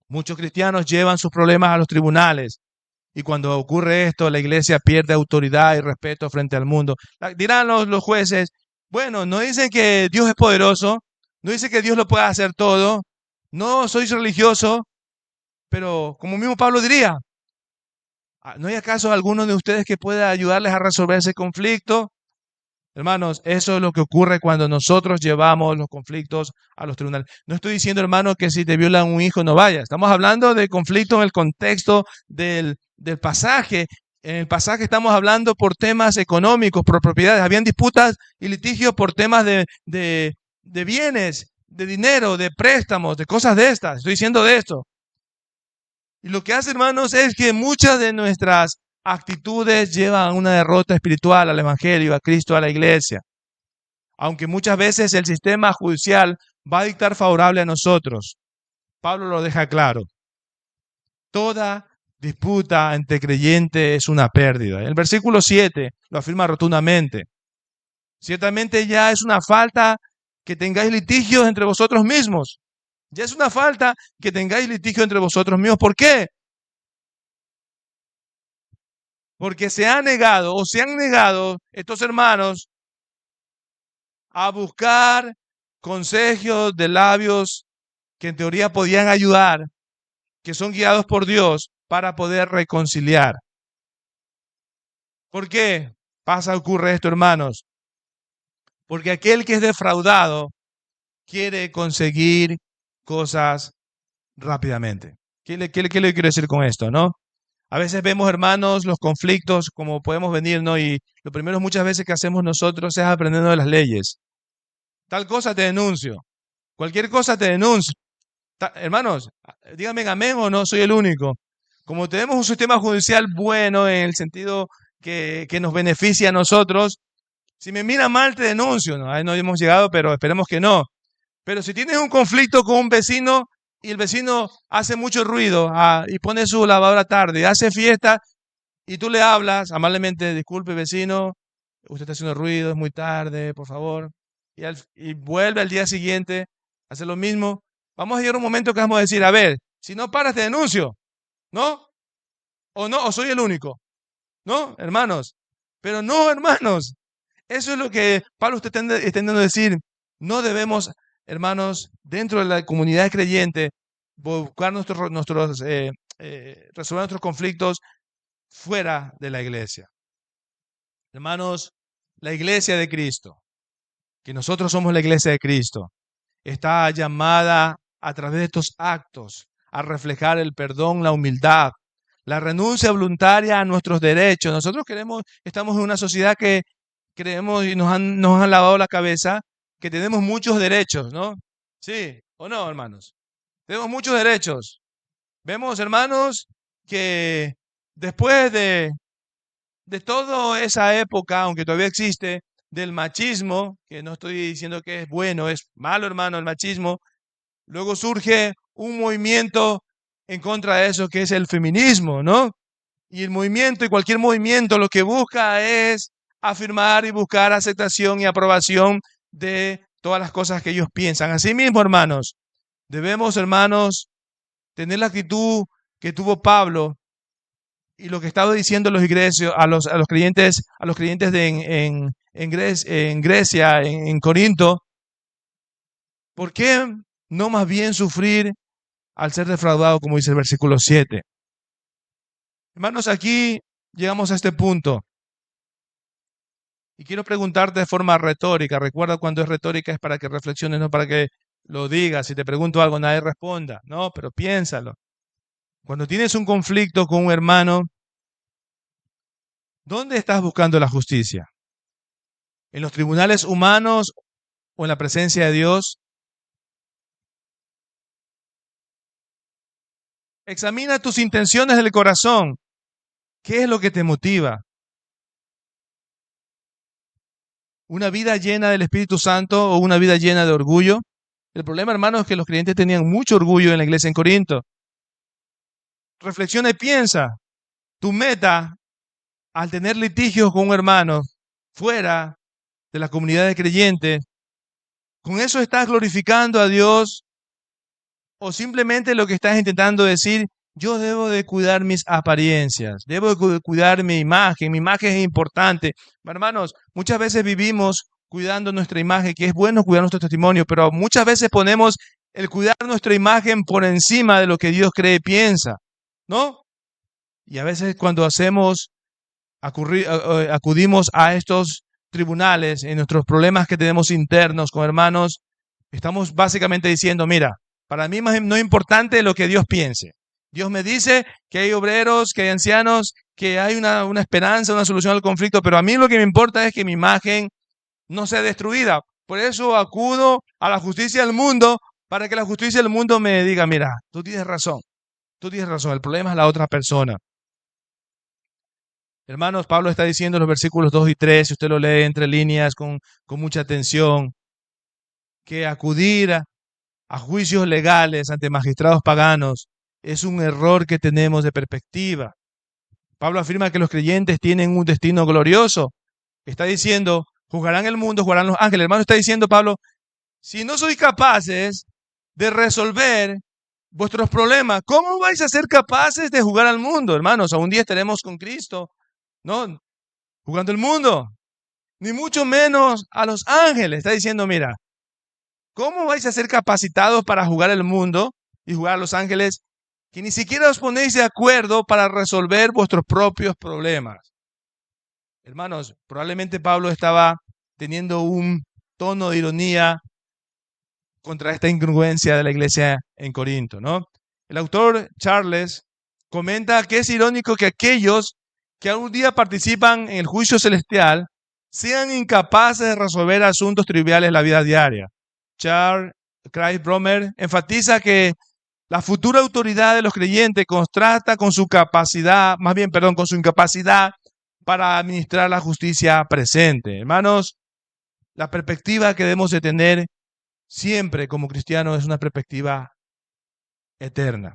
Muchos cristianos llevan sus problemas a los tribunales. Y cuando ocurre esto, la iglesia pierde autoridad y respeto frente al mundo. Dirán los jueces, bueno, no dicen que Dios es poderoso, no dicen que Dios lo puede hacer todo, no sois religioso, pero como mismo Pablo diría, ¿no hay acaso alguno de ustedes que pueda ayudarles a resolver ese conflicto? Hermanos, eso es lo que ocurre cuando nosotros llevamos los conflictos a los tribunales. No estoy diciendo, hermano, que si te violan un hijo no vayas. Estamos hablando de conflicto en el contexto del pasaje. En el pasaje estamos hablando por temas económicos, por propiedades. Habían disputas y litigios por temas de bienes, de dinero, de préstamos, de cosas de estas. Estoy diciendo de esto. Y lo que hace, hermanos, es que muchas de nuestras actitudes llevan a una derrota espiritual al evangelio, a Cristo, a la iglesia. Aunque muchas veces el sistema judicial va a dictar favorable a nosotros, Pablo lo deja claro. Toda disputa entre creyentes es una pérdida. El versículo 7 lo afirma rotundamente. Ciertamente ya es una falta que tengáis litigios entre vosotros mismos. Ya es una falta que tengáis litigio entre vosotros mismos. ¿Por qué? Porque se han negado estos hermanos a buscar consejos de labios que en teoría podían ayudar, que son guiados por Dios para poder reconciliar. ¿Por qué ocurre esto, hermanos? Porque aquel que es defraudado quiere conseguir cosas rápidamente. ¿Qué le quiero decir con esto, no? A veces vemos, hermanos, los conflictos como podemos venir, ¿no? Y lo primero muchas veces que hacemos nosotros es aprendiendo de las leyes. Tal cosa te denuncio. Cualquier cosa te denuncio. Hermanos, díganme amén o no soy el único. Como tenemos un sistema judicial bueno en el sentido que nos beneficia a nosotros, si me mira mal te denuncio. ¿No? Ahí no hemos llegado, pero esperemos que no. Pero si tienes un conflicto con un vecino y el vecino hace mucho ruido y pone su lavadora tarde, hace fiesta y tú le hablas amablemente, disculpe vecino, usted está haciendo ruido, es muy tarde, por favor, y vuelve al día siguiente, hace lo mismo, vamos a llegar a un momento que vamos a decir, a ver, si no paras te denuncio, ¿no? O soy el único, ¿no, hermanos? Pero no, hermanos, eso es lo que Pablo está intentando decir, no debemos, hermanos, dentro de la comunidad creyente, buscar resolver nuestros conflictos fuera de la iglesia. Hermanos, La iglesia de Cristo, que nosotros somos la iglesia de Cristo, está llamada a través de estos actos a reflejar el perdón, la humildad, la renuncia voluntaria a nuestros derechos. Nosotros estamos en una sociedad que creemos y nos han lavado la cabeza que tenemos muchos derechos, ¿no? ¿Sí o no, hermanos? Tenemos muchos derechos. Vemos, hermanos, que después de toda esa época, aunque todavía existe, del machismo, que no estoy diciendo que es bueno, es malo, hermano, el machismo, luego surge un movimiento en contra de eso, que es el feminismo, ¿no? Y el movimiento, y cualquier movimiento, lo que busca es afirmar y buscar aceptación y aprobación de todas las cosas que ellos piensan. Asimismo, hermanos, debemos, hermanos, tener la actitud que tuvo Pablo y lo que estaba diciendo a los iglesios, a los creyentes en Grecia, en Corinto. ¿Por qué no más bien sufrir al ser defraudado, como dice el versículo 7? Hermanos, aquí llegamos a este punto. Y quiero preguntarte de forma retórica. Recuerda, cuando es retórica es para que reflexiones, no para que lo digas. Si te pregunto algo, nadie responda. No, pero piénsalo. Cuando tienes un conflicto con un hermano, ¿dónde estás buscando la justicia? ¿En los tribunales humanos o en la presencia de Dios? Examina tus intenciones del corazón. ¿Qué es lo que te motiva? ¿Una vida llena del Espíritu Santo o una vida llena de orgullo? El problema, hermanos, es que los creyentes tenían mucho orgullo en la iglesia en Corinto. Reflexiona y piensa. Tu meta al tener litigios con un hermano fuera de la comunidad de creyentes, ¿con eso estás glorificando a Dios? ¿O simplemente lo que estás intentando decir, yo debo de cuidar mis apariencias, debo de cuidar mi imagen es importante? Hermanos, muchas veces vivimos cuidando nuestra imagen, que es bueno cuidar nuestro testimonio, pero muchas veces ponemos el cuidar nuestra imagen por encima de lo que Dios cree y piensa, ¿no? Y a veces cuando acudimos a estos tribunales en nuestros problemas que tenemos internos con hermanos, estamos básicamente diciendo, mira, para mí no es importante lo que Dios piense. Dios me dice que hay obreros, que hay ancianos, que hay una esperanza, una solución al conflicto, pero a mí lo que me importa es que mi imagen no sea destruida. Por eso acudo a la justicia del mundo, para que la justicia del mundo me diga, mira, tú tienes razón, el problema es la otra persona. Hermanos, Pablo está diciendo en los versículos 2 y 3, si usted lo lee entre líneas con mucha atención, que acudir a juicios legales ante magistrados paganos es un error que tenemos de perspectiva. Pablo afirma que los creyentes tienen un destino glorioso. Está diciendo, juzgarán el mundo, juzgarán los ángeles. Hermano, está diciendo Pablo, si no sois capaces de resolver vuestros problemas, ¿cómo vais a ser capaces de juzgar al mundo? Hermanos, a un día estaremos con Cristo, ¿no? Jugando el mundo, ni mucho menos a los ángeles. Está diciendo, mira, ¿cómo vais a ser capacitados para jugar el mundo y jugar a los ángeles que ni siquiera os ponéis de acuerdo para resolver vuestros propios problemas? Hermanos, probablemente Pablo estaba teniendo un tono de ironía contra esta incongruencia de la iglesia en Corinto, ¿no? El autor Charles comenta que es irónico que aquellos que algún día participan en el juicio celestial sean incapaces de resolver asuntos triviales en la vida diaria. Charles Christ Bromer enfatiza que la futura autoridad de los creyentes contrasta con su capacidad, con su incapacidad para administrar la justicia presente. Hermanos, la perspectiva que debemos de tener siempre como cristianos es una perspectiva eterna.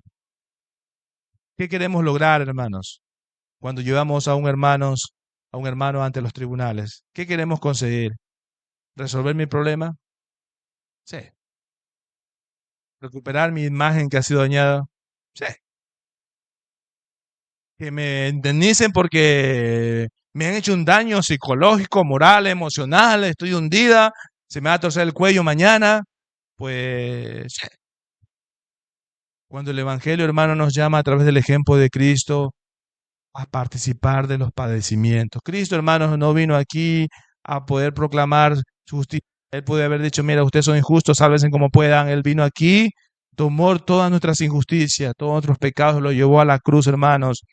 ¿Qué queremos lograr, hermanos, cuando llevamos a un hermano ante los tribunales? ¿Qué queremos conseguir? ¿Resolver mi problema? Sí. ¿Recuperar mi imagen que ha sido dañada? Sí. ¿Que me indemnicen porque me han hecho un daño psicológico, moral, emocional, estoy hundida, se me va a torcer el cuello mañana? Pues sí. Cuando el Evangelio, hermano, nos llama a través del ejemplo de Cristo a participar de los padecimientos. Cristo, hermanos, no vino aquí a poder proclamar su justicia. Él puede haber dicho, mira, ustedes son injustos, sálvense como puedan. Él vino aquí, tomó todas nuestras injusticias, todos nuestros pecados, lo llevó a la cruz, hermanos.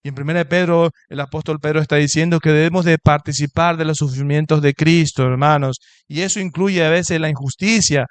Y en 1 Pedro, el apóstol Pedro está diciendo que debemos de participar de los sufrimientos de Cristo, hermanos. Y eso incluye a veces la injusticia.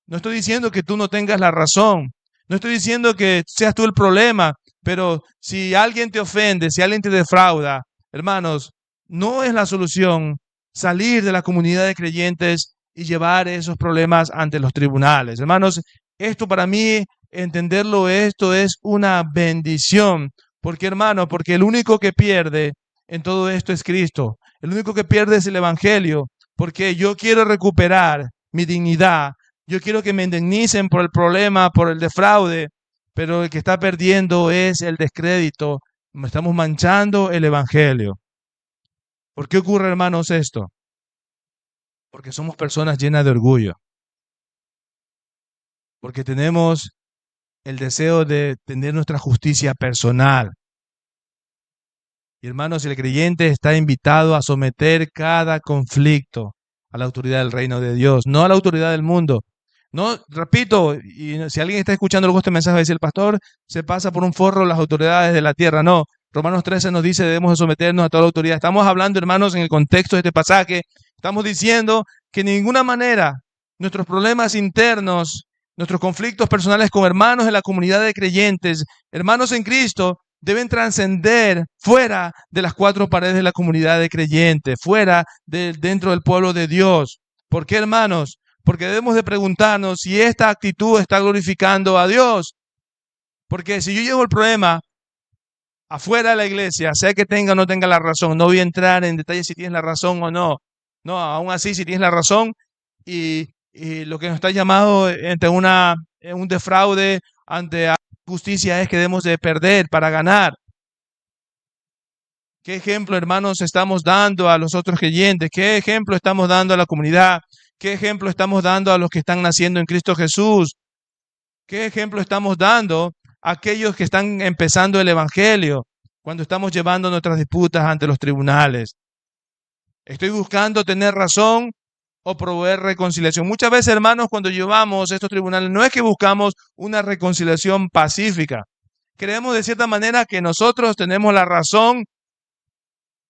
No estoy diciendo que tú no tengas la razón. No estoy diciendo que seas tú el problema. Pero si alguien te ofende, si alguien te defrauda, hermanos, no es la solución salir de la comunidad de creyentes y llevar esos problemas ante los tribunales. Hermanos, esto para mí, entenderlo, esto es una bendición. Porque, hermano, porque el único que pierde en todo esto es Cristo. El único que pierde es el Evangelio. Porque yo quiero recuperar mi dignidad. Yo quiero que me indemnicen por el problema, por el defraude. Pero el que está perdiendo es el descrédito. Estamos manchando el Evangelio. ¿Por qué ocurre, hermanos, esto? Porque somos personas llenas de orgullo. Porque tenemos el deseo de tener nuestra justicia personal. Y hermanos, el creyente está invitado a someter cada conflicto a la autoridad del reino de Dios, no a la autoridad del mundo. No, repito, y si alguien está escuchando luego este mensaje, va a decir, el pastor se pasa por un forro las autoridades de la tierra. No, Romanos 13 nos dice debemos de someternos a toda la autoridad. Estamos hablando, hermanos, en el contexto de este pasaje, estamos diciendo que de ninguna manera nuestros problemas internos, nuestros conflictos personales con hermanos en la comunidad de creyentes, hermanos en Cristo, deben trascender fuera de las cuatro paredes de la comunidad de creyentes, dentro del pueblo de Dios. ¿Por qué, hermanos? Porque debemos de preguntarnos si esta actitud está glorificando a Dios. Porque si yo llevo el problema afuera de la iglesia, sea que tenga o no tenga la razón, no voy a entrar en detalle si tienes la razón o no. No, aún así, si tienes la razón y lo que nos está llamado ante un defraude, ante justicia, es que debemos de perder para ganar. ¿Qué ejemplo, hermanos, estamos dando a los otros creyentes? ¿Qué ejemplo estamos dando a la comunidad? ¿Qué ejemplo estamos dando a los que están naciendo en Cristo Jesús? ¿Qué ejemplo estamos dando a aquellos que están empezando el Evangelio cuando estamos llevando nuestras disputas ante los tribunales? ¿Estoy buscando tener razón o proveer reconciliación? Muchas veces, hermanos, cuando llevamos estos tribunales, no es que buscamos una reconciliación pacífica. Creemos de cierta manera que nosotros tenemos la razón,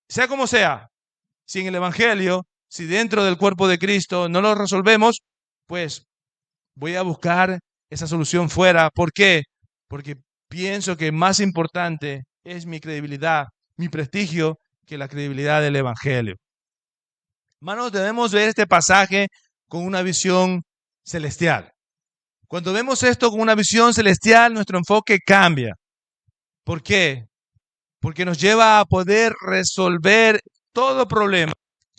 sea como sea. Si en el Evangelio, si dentro del cuerpo de Cristo no lo resolvemos, pues voy a buscar esa solución fuera. ¿Por qué? Porque pienso que más importante es mi credibilidad, mi prestigio, que la credibilidad del Evangelio. Hermanos, debemos ver este pasaje con una visión celestial. Cuando vemos esto con una visión celestial, nuestro enfoque cambia. ¿Por qué? Porque nos lleva a poder resolver todo problema,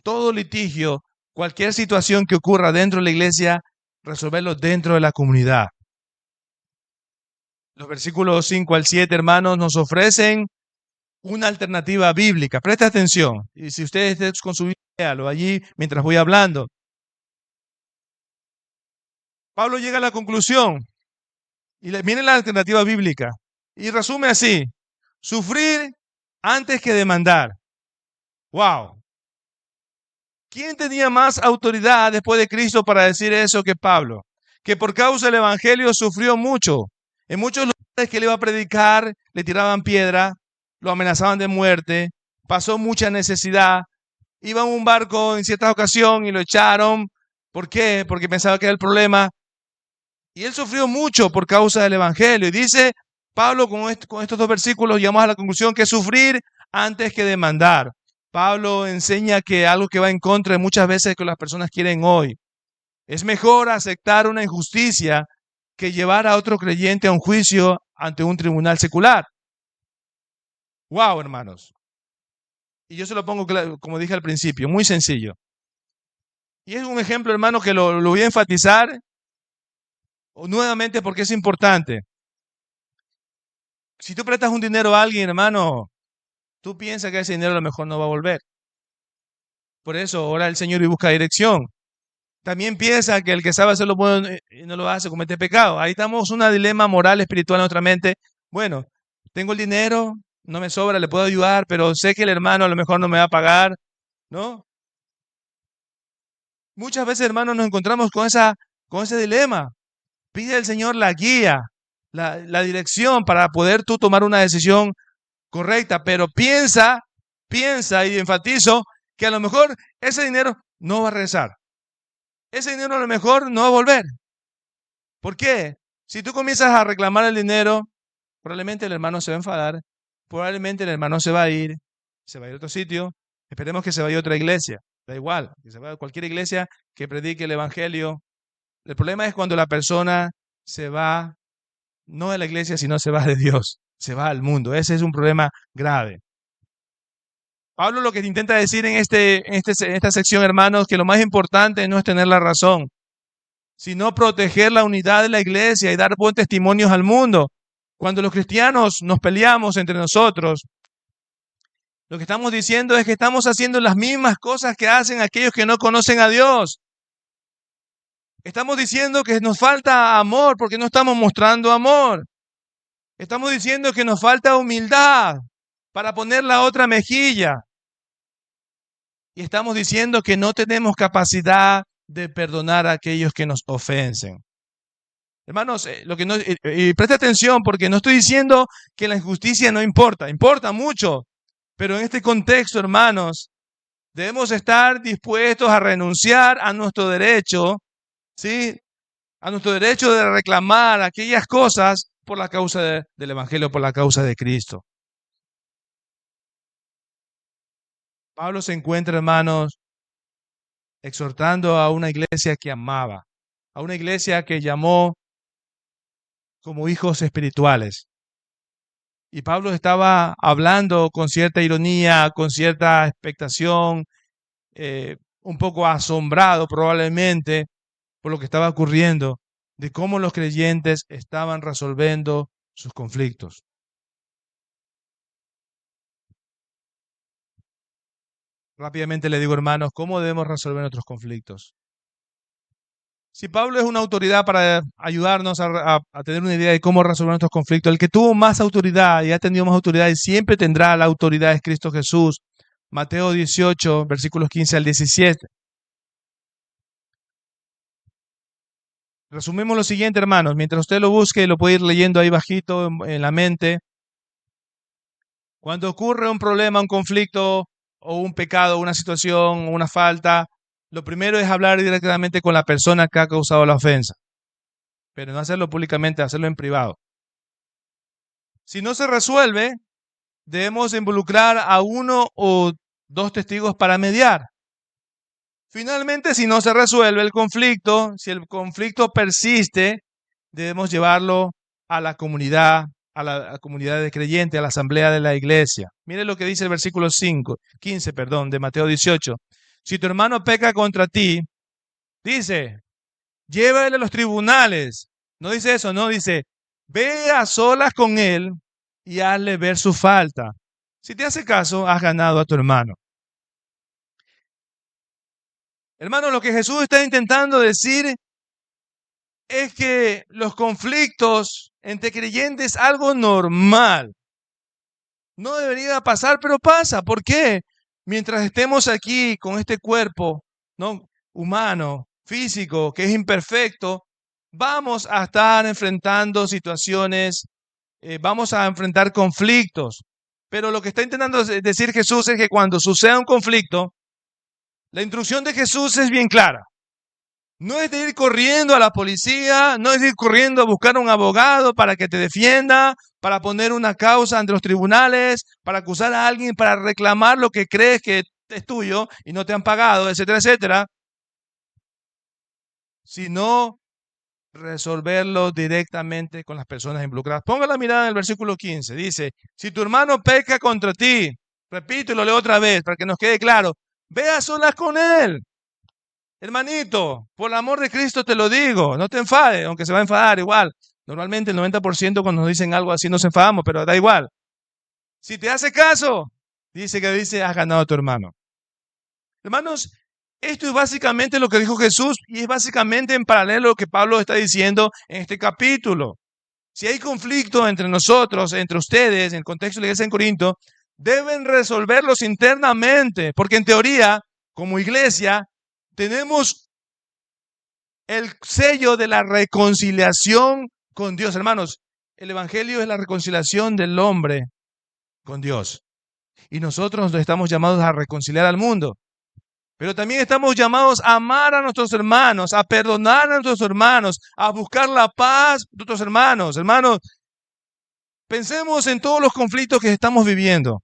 todo litigio, cualquier situación que ocurra dentro de la iglesia, resolverlo dentro de la comunidad. Los versículos 5 al 7, hermanos, nos ofrecen una alternativa bíblica. Presta atención. Y si ustedes están con su Biblia, léalo allí mientras voy hablando. Pablo llega a la conclusión y viene la alternativa bíblica y resume así: sufrir antes que demandar. ¡Wow! ¿Quién tenía más autoridad después de Cristo para decir eso que Pablo? Que por causa del Evangelio sufrió mucho. En muchos lugares que él iba a predicar, le tiraban piedra, lo amenazaban de muerte, pasó mucha necesidad. Iba en un barco en cierta ocasión y lo echaron. ¿Por qué? Porque pensaba que era el problema. Y él sufrió mucho por causa del Evangelio. Y dice Pablo con estos dos versículos, llegamos a la conclusión que sufrir antes que demandar. Pablo enseña que algo que va en contra de muchas veces que las personas quieren hoy. Es mejor aceptar una injusticia que llevar a otro creyente a un juicio ante un tribunal secular. Wow, hermanos. Y yo se lo pongo claro, como dije al principio, muy sencillo. Y es un ejemplo, hermano, que lo voy a enfatizar nuevamente porque es importante. Si tú prestas un dinero a alguien, hermano, tú piensas que ese dinero a lo mejor no va a volver. Por eso ora el Señor y busca dirección. También piensa que el que sabe hacer lo bueno y no lo hace, comete pecado. Ahí estamos un dilema moral, espiritual en nuestra mente. Bueno, tengo el dinero, no me sobra, le puedo ayudar, pero sé que el hermano a lo mejor no me va a pagar, ¿no? Muchas veces, hermanos, nos encontramos con ese dilema. Pide al Señor la guía, la dirección para poder tú tomar una decisión correcta, pero piensa y enfatizo que a lo mejor ese dinero no va a regresar. Ese dinero a lo mejor no va a volver. ¿Por qué? Si tú comienzas a reclamar el dinero, probablemente el hermano se va a enfadar, probablemente el hermano se va a ir a otro sitio, esperemos que se vaya a otra iglesia, da igual, que se vaya a cualquier iglesia que predique el evangelio. El problema es cuando la persona se va, no de la iglesia, sino se va de Dios, se va al mundo. Ese es un problema grave. Pablo lo que intenta decir en esta sección, hermanos, que lo más importante no es tener la razón, sino proteger la unidad de la iglesia y dar buen testimonio al mundo. Cuando los cristianos nos peleamos entre nosotros, lo que estamos diciendo es que estamos haciendo las mismas cosas que hacen aquellos que no conocen a Dios. Estamos diciendo que nos falta amor porque no estamos mostrando amor. Estamos diciendo que nos falta humildad para poner la otra mejilla. Y estamos diciendo que no tenemos capacidad de perdonar a aquellos que nos ofensen. Hermanos, preste atención porque no estoy diciendo que la injusticia no importa, importa mucho. Pero en este contexto, hermanos, debemos estar dispuestos a renunciar a nuestro derecho, ¿sí? A nuestro derecho de reclamar aquellas cosas por la causa del Evangelio, por la causa de Cristo. Pablo se encuentra, hermanos, exhortando a una iglesia que amaba, a una iglesia que llamó como hijos espirituales. Y Pablo estaba hablando con cierta ironía, con cierta expectación, un poco asombrado probablemente por lo que estaba ocurriendo, de cómo los creyentes estaban resolviendo sus conflictos. Rápidamente le digo, hermanos, ¿cómo debemos resolver nuestros conflictos? Si Pablo es una autoridad para ayudarnos a tener una idea de cómo resolver nuestros conflictos, el que tuvo más autoridad y ha tenido más autoridad y siempre tendrá la autoridad es Cristo Jesús. Mateo 18, versículos 15 al 17. Resumimos lo siguiente, hermanos. Mientras usted lo busque, lo puede ir leyendo ahí bajito en la mente. Cuando ocurre un problema, un conflicto o un pecado, una situación, una falta, lo primero es hablar directamente con la persona que ha causado la ofensa, pero no hacerlo públicamente, hacerlo en privado. Si no se resuelve, debemos involucrar a uno o dos testigos para mediar. Finalmente, si no se resuelve el conflicto, si el conflicto persiste, debemos llevarlo a la comunidad, a la comunidad de creyentes, a la asamblea de la iglesia. Mire lo que dice el versículo 15 de Mateo 18. Si tu hermano peca contra ti, dice, llévale a los tribunales. No dice eso, no, dice, ve a solas con él y hazle ver su falta. Si te hace caso, has ganado a tu hermano. Hermano, lo que Jesús está intentando decir es que los conflictos entre creyentes es algo normal. No debería pasar, pero pasa. ¿Por qué? Mientras estemos aquí con este cuerpo, ¿no?, humano, físico, que es imperfecto, vamos a estar enfrentando situaciones, vamos a enfrentar conflictos. Pero lo que está intentando decir Jesús es que cuando suceda un conflicto, la instrucción de Jesús es bien clara. No es de ir corriendo a la policía, no es de ir corriendo a buscar a un abogado para que te defienda, para poner una causa ante los tribunales, para acusar a alguien, para reclamar lo que crees que es tuyo y no te han pagado, etcétera, etcétera. Sino resolverlo directamente con las personas involucradas. Ponga la mirada en el versículo 15. Dice, si tu hermano peca contra ti, repito y lo leo otra vez para que nos quede claro, ve a solas con él. Hermanito, por el amor de Cristo te lo digo, no te enfades, aunque se va a enfadar igual. Normalmente el 90% cuando nos dicen algo así nos enfadamos, pero da igual. Si te hace caso, dice, has ganado a tu hermano. Hermanos, esto es básicamente lo que dijo Jesús y es básicamente en paralelo a lo que Pablo está diciendo en este capítulo. Si hay conflicto entre nosotros, entre ustedes, en el contexto de la iglesia en Corinto, deben resolverlos internamente, porque en teoría, como iglesia, tenemos el sello de la reconciliación con Dios. Hermanos, el Evangelio es la reconciliación del hombre con Dios. Y nosotros estamos llamados a reconciliar al mundo. Pero también estamos llamados a amar a nuestros hermanos, a perdonar a nuestros hermanos, a buscar la paz de nuestros hermanos. Hermanos, pensemos en todos los conflictos que estamos viviendo.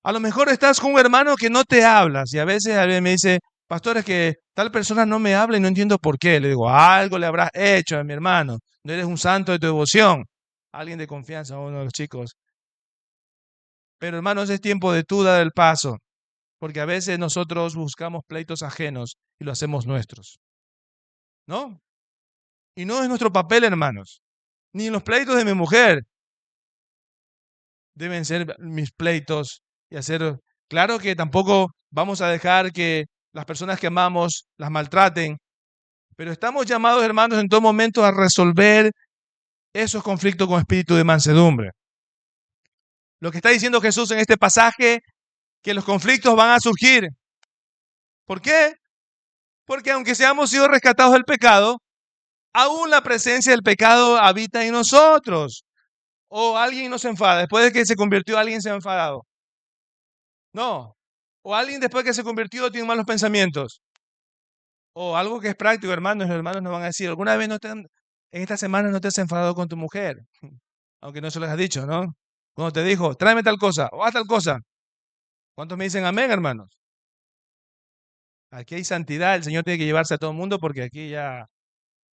A lo mejor estás con un hermano que no te hablas y a veces alguien me dice, pastor, es que tal persona no me habla y no entiendo por qué. Le digo, algo le habrás hecho a mi hermano. No eres un santo de tu devoción. Alguien de confianza, uno de los chicos. Pero hermanos, es tiempo de tú dar el paso, porque a veces nosotros buscamos pleitos ajenos y lo hacemos nuestros. ¿No? Y no es nuestro papel, hermanos. Ni en los pleitos de mi mujer deben ser mis pleitos y hacer. Claro que tampoco vamos a dejar que las personas que amamos las maltraten, pero estamos llamados, hermanos, en todo momento a resolver esos conflictos con espíritu de mansedumbre. Lo que está diciendo Jesús en este pasaje, que los conflictos van a surgir. ¿Por qué? Porque aunque seamos sido rescatados del pecado, aún la presencia del pecado habita en nosotros. O alguien nos enfada. Después de que se convirtió, alguien se ha enfadado. No. O alguien después de que se convirtió tiene malos pensamientos. O algo que es práctico, hermanos. Los hermanos nos van a decir, ¿alguna vez en esta semana no te has enfadado con tu mujer? Aunque no se les ha dicho, ¿no? Cuando te dijo, tráeme tal cosa o haz tal cosa. ¿Cuántos me dicen amén, hermanos? Aquí hay santidad. El Señor tiene que llevarse a todo el mundo porque aquí ya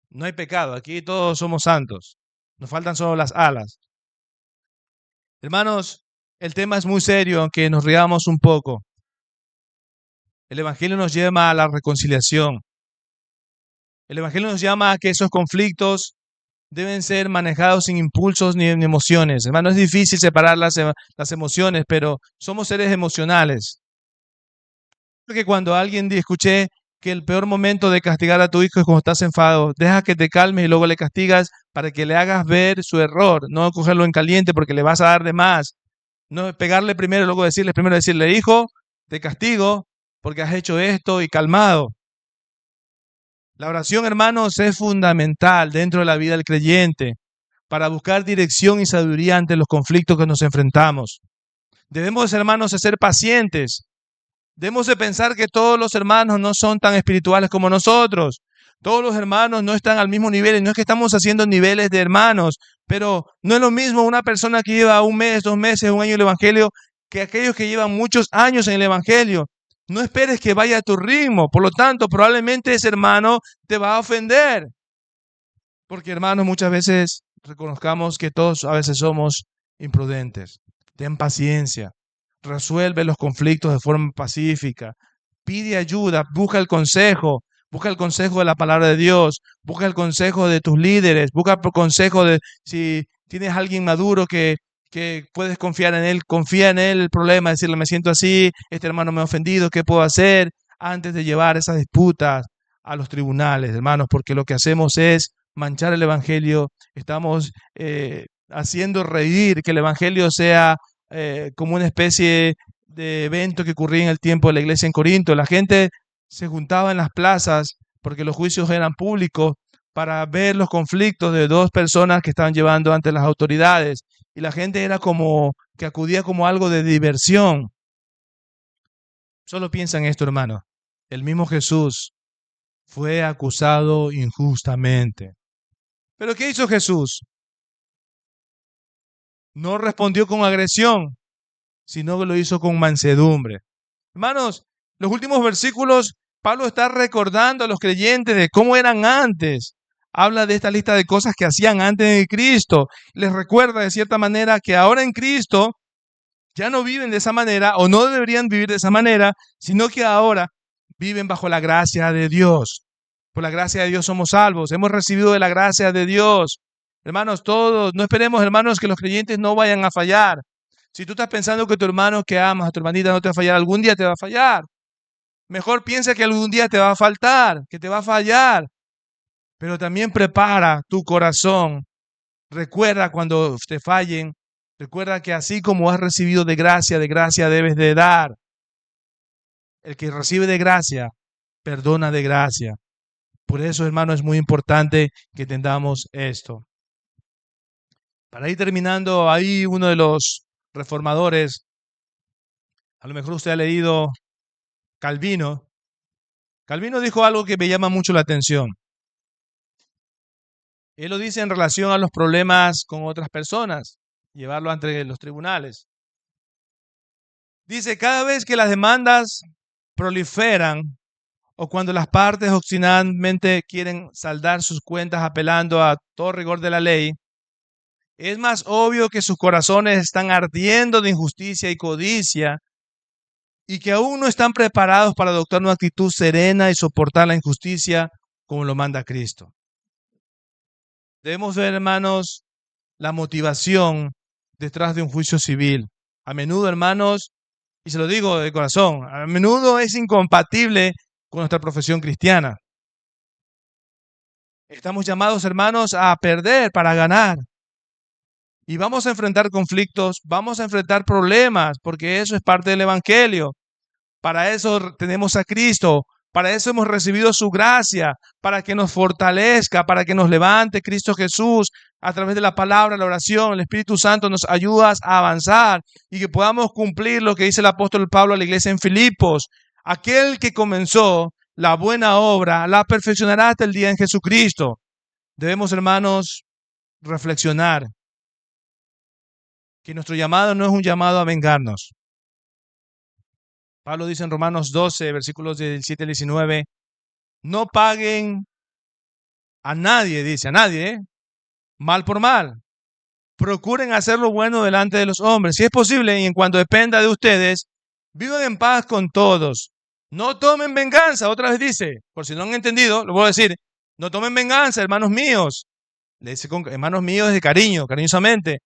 no hay pecado. Aquí todos somos santos. Nos faltan solo las alas. Hermanos, el tema es muy serio, aunque nos riamos un poco. El Evangelio nos llama a la reconciliación. El Evangelio nos llama a que esos conflictos deben ser manejados sin impulsos ni emociones. Hermano, es difícil separar las emociones, pero somos seres emocionales. Porque cuando alguien escuché que el peor momento de castigar a tu hijo es cuando estás enfadado, deja que te calmes y luego le castigas para que le hagas ver su error, no cogerlo en caliente porque le vas a dar de más. No pegarle primero y luego decirle, hijo, te castigo porque has hecho esto y calmado. La oración, hermanos, es fundamental dentro de la vida del creyente para buscar dirección y sabiduría ante los conflictos que nos enfrentamos. Debemos, hermanos, ser pacientes. Debemos de pensar que todos los hermanos no son tan espirituales como nosotros. Todos los hermanos no están al mismo nivel. Y no es que estamos haciendo niveles de hermanos, pero no es lo mismo una persona que lleva 1 mes, 2 meses, 1 año en el Evangelio que aquellos que llevan muchos años en el Evangelio. No esperes que vaya a tu ritmo. Por lo tanto, probablemente ese hermano te va a ofender. Porque, hermanos, muchas veces reconozcamos que todos a veces somos imprudentes. Ten paciencia. Resuelve los conflictos de forma pacífica. Pide ayuda. Busca el consejo de la palabra de Dios. Busca el consejo de tus líderes. Busca el consejo de si tienes alguien maduro que puedes confiar en él. Confía en él el problema. Decirle, me siento así. Este hermano me ha ofendido. ¿Qué puedo hacer? Antes de llevar esas disputas a los tribunales, hermanos. Porque lo que hacemos es manchar el Evangelio. Estamos haciendo reír que el Evangelio sea como una especie de evento que ocurría en el tiempo de la iglesia en Corinto. La gente se juntaba en las plazas porque los juicios eran públicos para ver los conflictos de 2 personas que estaban llevando ante las autoridades. Y la gente era como que acudía como algo de diversión. Solo piensa en esto, hermano. El mismo Jesús fue acusado injustamente. ¿Pero qué hizo Jesús? No respondió con agresión, sino que lo hizo con mansedumbre. Hermanos, los últimos versículos, Pablo está recordando a los creyentes de cómo eran antes. Habla de esta lista de cosas que hacían antes de Cristo. Les recuerda de cierta manera que ahora en Cristo ya no viven de esa manera o no deberían vivir de esa manera, sino que ahora viven bajo la gracia de Dios. Por la gracia de Dios somos salvos. Hemos recibido de la gracia de Dios. Hermanos, todos, no esperemos, hermanos, que los creyentes no vayan a fallar. Si tú estás pensando que tu hermano que amas, a tu hermanita no te va a fallar, algún día te va a fallar. Mejor piensa que algún día te va a faltar, que te va a fallar. Pero también prepara tu corazón. Recuerda cuando te fallen, recuerda que así como has recibido de gracia debes de dar. El que recibe de gracia, perdona de gracia. Por eso, hermano, es muy importante que entendamos esto. Para ir terminando, ahí uno de los reformadores, a lo mejor usted ha leído Calvino. Calvino dijo algo que me llama mucho la atención. Él lo dice en relación a los problemas con otras personas, llevarlo ante los tribunales. Dice, cada vez que las demandas proliferan o cuando las partes obstinadamente quieren saldar sus cuentas apelando a todo rigor de la ley, es más obvio que sus corazones están ardiendo de injusticia y codicia y que aún no están preparados para adoptar una actitud serena y soportar la injusticia como lo manda Cristo. Debemos ver, hermanos, la motivación detrás de un juicio civil. A menudo, hermanos, y se lo digo de corazón, a menudo es incompatible con nuestra profesión cristiana. Estamos llamados, hermanos, a perder para ganar. Y vamos a enfrentar conflictos, vamos a enfrentar problemas, porque eso es parte del Evangelio. Para eso tenemos a Cristo, para eso hemos recibido su gracia, para que nos fortalezca, para que nos levante Cristo Jesús a través de la palabra, la oración. El Espíritu Santo nos ayuda a avanzar y que podamos cumplir lo que dice el apóstol Pablo a la iglesia en Filipos. Aquel que comenzó la buena obra la perfeccionará hasta el día en Jesucristo. Debemos, hermanos, reflexionar que nuestro llamado no es un llamado a vengarnos. Pablo dice en Romanos 12, versículos 17 al 19, no paguen a nadie, dice, a nadie, mal por mal. Procuren hacer lo bueno delante de los hombres, si es posible, y en cuanto dependa de ustedes, vivan en paz con todos. No tomen venganza, otra vez dice, por si no han entendido, lo voy a decir, no tomen venganza, hermanos míos. Le dice con hermanos míos de cariño, cariñosamente.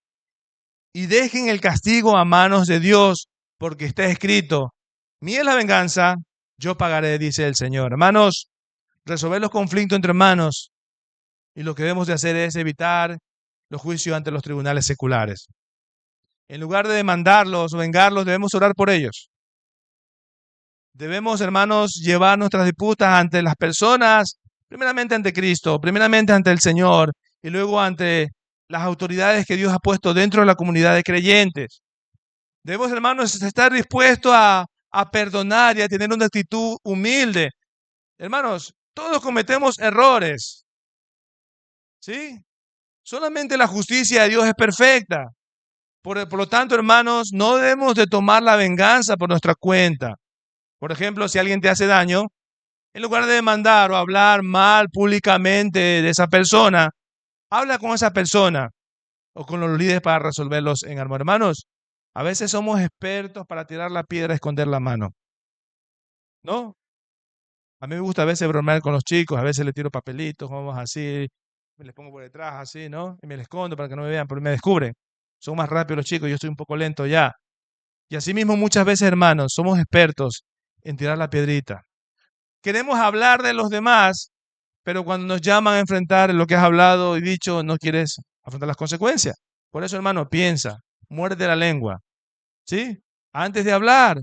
Y dejen el castigo a manos de Dios, porque está escrito, mía es la venganza, yo pagaré, dice el Señor. Hermanos, resolver los conflictos entre hermanos, y lo que debemos de hacer es evitar los juicios ante los tribunales seculares. En lugar de demandarlos o vengarlos, debemos orar por ellos. Debemos, hermanos, llevar nuestras disputas ante las personas, primeramente ante Cristo, primeramente ante el Señor, y luego ante las autoridades que Dios ha puesto dentro de la comunidad de creyentes. Debemos, hermanos, estar dispuestos a perdonar y a tener una actitud humilde. Hermanos, todos cometemos errores, ¿sí? Solamente la justicia de Dios es perfecta. Por lo tanto, hermanos, no debemos de tomar la venganza por nuestra cuenta. Por ejemplo, si alguien te hace daño, en lugar de demandar o hablar mal públicamente de esa persona, habla con esa persona o con los líderes para resolverlos en armonía. Hermanos, a veces somos expertos para tirar la piedra y esconder la mano, ¿no? A mí me gusta a veces bromear con los chicos, a veces les tiro papelitos, vamos así, me les pongo por detrás así, ¿no? Y me les escondo para que no me vean, pero me descubren. Son más rápidos los chicos, yo estoy un poco lento ya. Y así mismo muchas veces, hermanos, somos expertos en tirar la piedrita. Queremos hablar de los demás, pero cuando nos llaman a enfrentar lo que has hablado y dicho, no quieres afrontar las consecuencias. Por eso, hermano, piensa, muerde la lengua, ¿sí? Antes de hablar.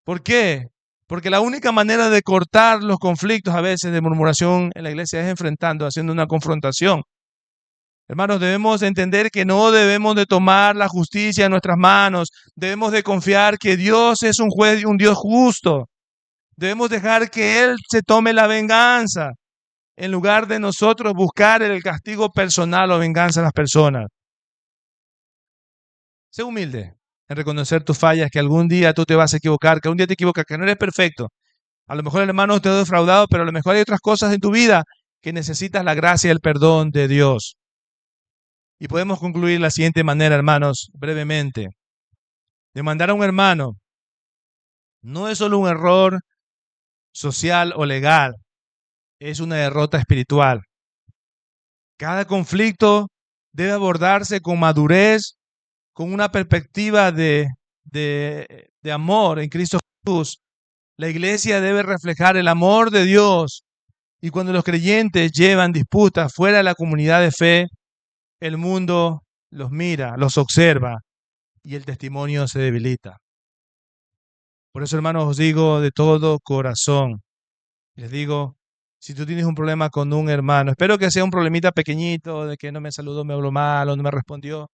¿Por qué? Porque la única manera de cortar los conflictos a veces de murmuración en la iglesia es enfrentando, haciendo una confrontación. Hermanos, debemos entender que no debemos de tomar la justicia en nuestras manos. Debemos de confiar que Dios es un juez y un Dios justo. Debemos dejar que Él se tome la venganza en lugar de nosotros buscar el castigo personal o venganza a las personas. Sé humilde en reconocer tus fallas, que algún día tú te vas a equivocar, que algún día te equivocas, que no eres perfecto. A lo mejor el hermano te ha defraudado, pero a lo mejor hay otras cosas en tu vida que necesitas la gracia y el perdón de Dios. Y podemos concluir de la siguiente manera, hermanos, brevemente. Demandar a un hermano no es solo un error social o legal, es una derrota espiritual. Cada conflicto debe abordarse con madurez, con una perspectiva de amor en Cristo Jesús. La iglesia debe reflejar el amor de Dios. Y cuando los creyentes llevan disputas fuera de la comunidad de fe, el mundo los mira, los observa y el testimonio se debilita. Por eso, hermanos, os digo de todo corazón, les digo, Si tú tienes un problema con un hermano, espero que sea un problemita pequeñito, de que no me saludó, me habló mal o no me respondió.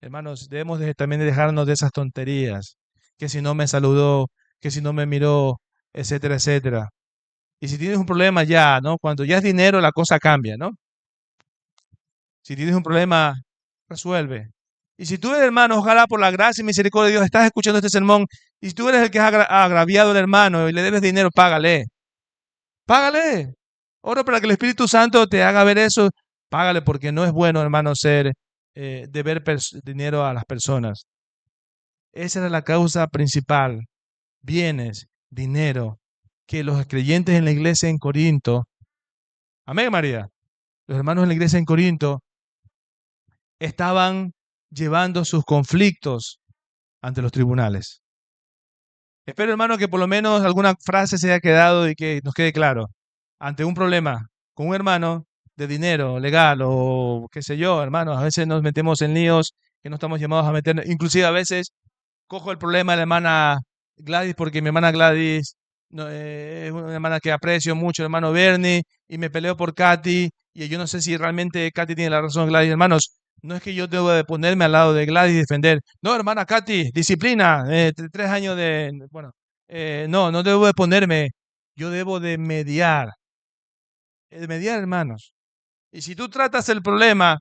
Hermanos, debemos también de dejarnos de esas tonterías, que si no me saludó, que si no me miró, etcétera, etcétera. Y si tienes un problema ya, ¿no? Cuando ya es dinero, la cosa cambia, ¿no? Si tienes un problema, resuelve. Y si tú eres hermano, ojalá por la gracia y misericordia de Dios estás escuchando este sermón, y si tú eres el que ha agraviado al hermano y le debes dinero, págale. Págale. Oro para que el Espíritu Santo te haga ver eso. Págale, porque no es bueno, hermano, deber dinero a las personas. Esa era la causa principal. Bienes, dinero, que los creyentes en la iglesia en Corinto, amén, María, los hermanos en la iglesia en Corinto estaban llevando sus conflictos ante los tribunales. Espero, hermano, que por lo menos alguna frase se haya quedado y que nos quede claro. Ante un problema con un hermano de dinero legal o qué sé yo, hermanos, a veces nos metemos en líos que no estamos llamados a meter. Inclusive a veces cojo el problema de la hermana Gladys porque mi hermana Gladys no, es una hermana que aprecio mucho, el hermano Bernie, y me peleo por Katy, y yo no sé si realmente Katy tiene la razón, Gladys. Hermanos, no es que yo debo de ponerme al lado de Gladys y defender. No, hermana Katy, disciplina, 3 años de... Bueno, no debo de ponerme. Yo debo de mediar. Mediar, hermanos. Y si tú tratas el problema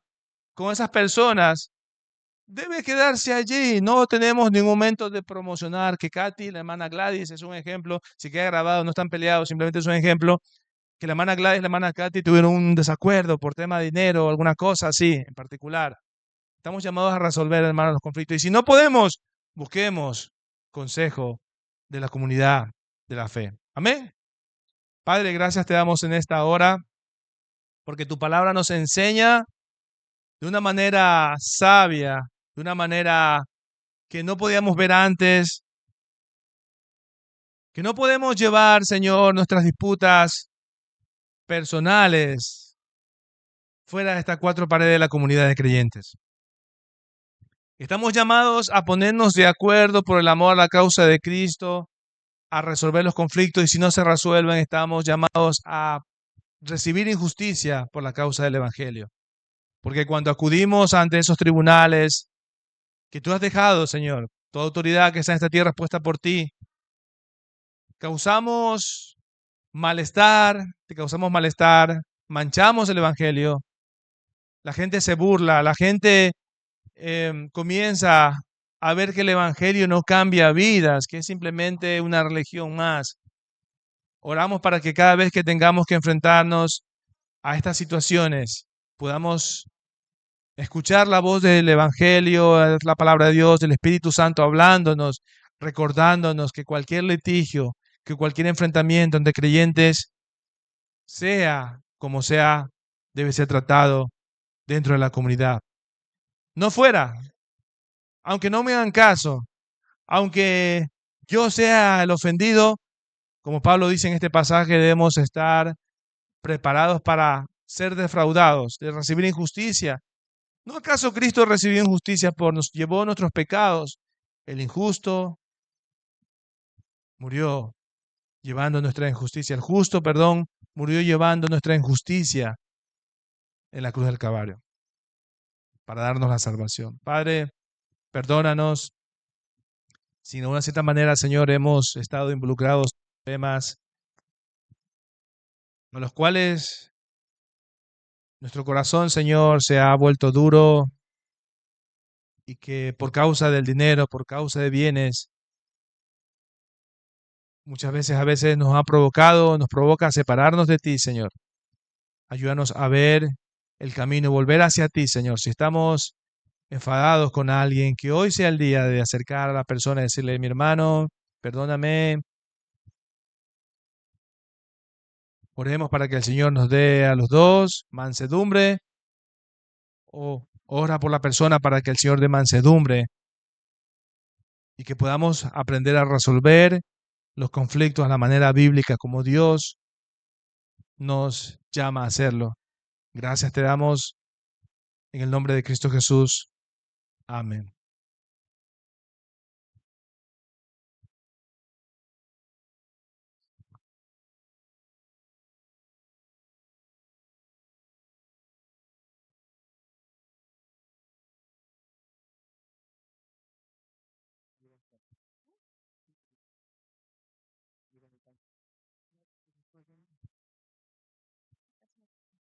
con esas personas, debe quedarse allí. No tenemos ningún momento de promocionar que Katy, la hermana Gladys, es un ejemplo. Si queda grabado, no están peleados, simplemente es un ejemplo. Que la hermana Gladys y la hermana Katy tuvieron un desacuerdo por tema de dinero o alguna cosa así en particular. Estamos llamados a resolver, hermanos, los conflictos. Y si no podemos, busquemos consejo de la comunidad de la fe. Amén. Padre, gracias te damos en esta hora porque tu palabra nos enseña de una manera sabia, de una manera que no podíamos ver antes, que no podemos llevar, Señor, nuestras disputas personales fuera de estas 4 paredes de la comunidad de creyentes. Estamos llamados a ponernos de acuerdo por el amor a la causa de Cristo, a resolver los conflictos, y si no se resuelven, estamos llamados a recibir injusticia por la causa del Evangelio. Porque cuando acudimos ante esos tribunales que tú has dejado, Señor, toda autoridad que está en esta tierra es puesta por ti, causamos malestar, manchamos el Evangelio, la gente se burla, la gente comienza a ver que el Evangelio no cambia vidas, que es simplemente una religión más. Oramos para que cada vez que tengamos que enfrentarnos a estas situaciones, podamos escuchar la voz del Evangelio, la palabra de Dios, del Espíritu Santo hablándonos, recordándonos que cualquier litigio, que cualquier enfrentamiento entre creyentes, sea como sea, debe ser tratado dentro de la comunidad. No fuera, aunque no me hagan caso, aunque yo sea el ofendido, como Pablo dice en este pasaje, debemos estar preparados para ser defraudados, de recibir injusticia. ¿No acaso Cristo recibió injusticia nos llevó nuestros pecados? El injusto murió llevando nuestra injusticia. El justo, perdón, murió llevando nuestra injusticia en la cruz del Calvario para darnos la salvación. Padre, perdónanos si de una cierta manera, Señor, hemos estado involucrados en temas a los cuales nuestro corazón, Señor, se ha vuelto duro y que por causa del dinero, por causa de bienes, muchas veces, a veces nos provoca a separarnos de ti, Señor. Ayúdanos a ver el camino, volver hacia ti, Señor. Si estamos enfadados con alguien, que hoy sea el día de acercar a la persona y decirle, mi hermano, perdóname. Oremos para que el Señor nos dé a los dos mansedumbre, o ora por la persona para que el Señor dé mansedumbre y que podamos aprender a resolver los conflictos a la manera bíblica como Dios nos llama a hacerlo. Gracias te damos en el nombre de Cristo Jesús. Amén.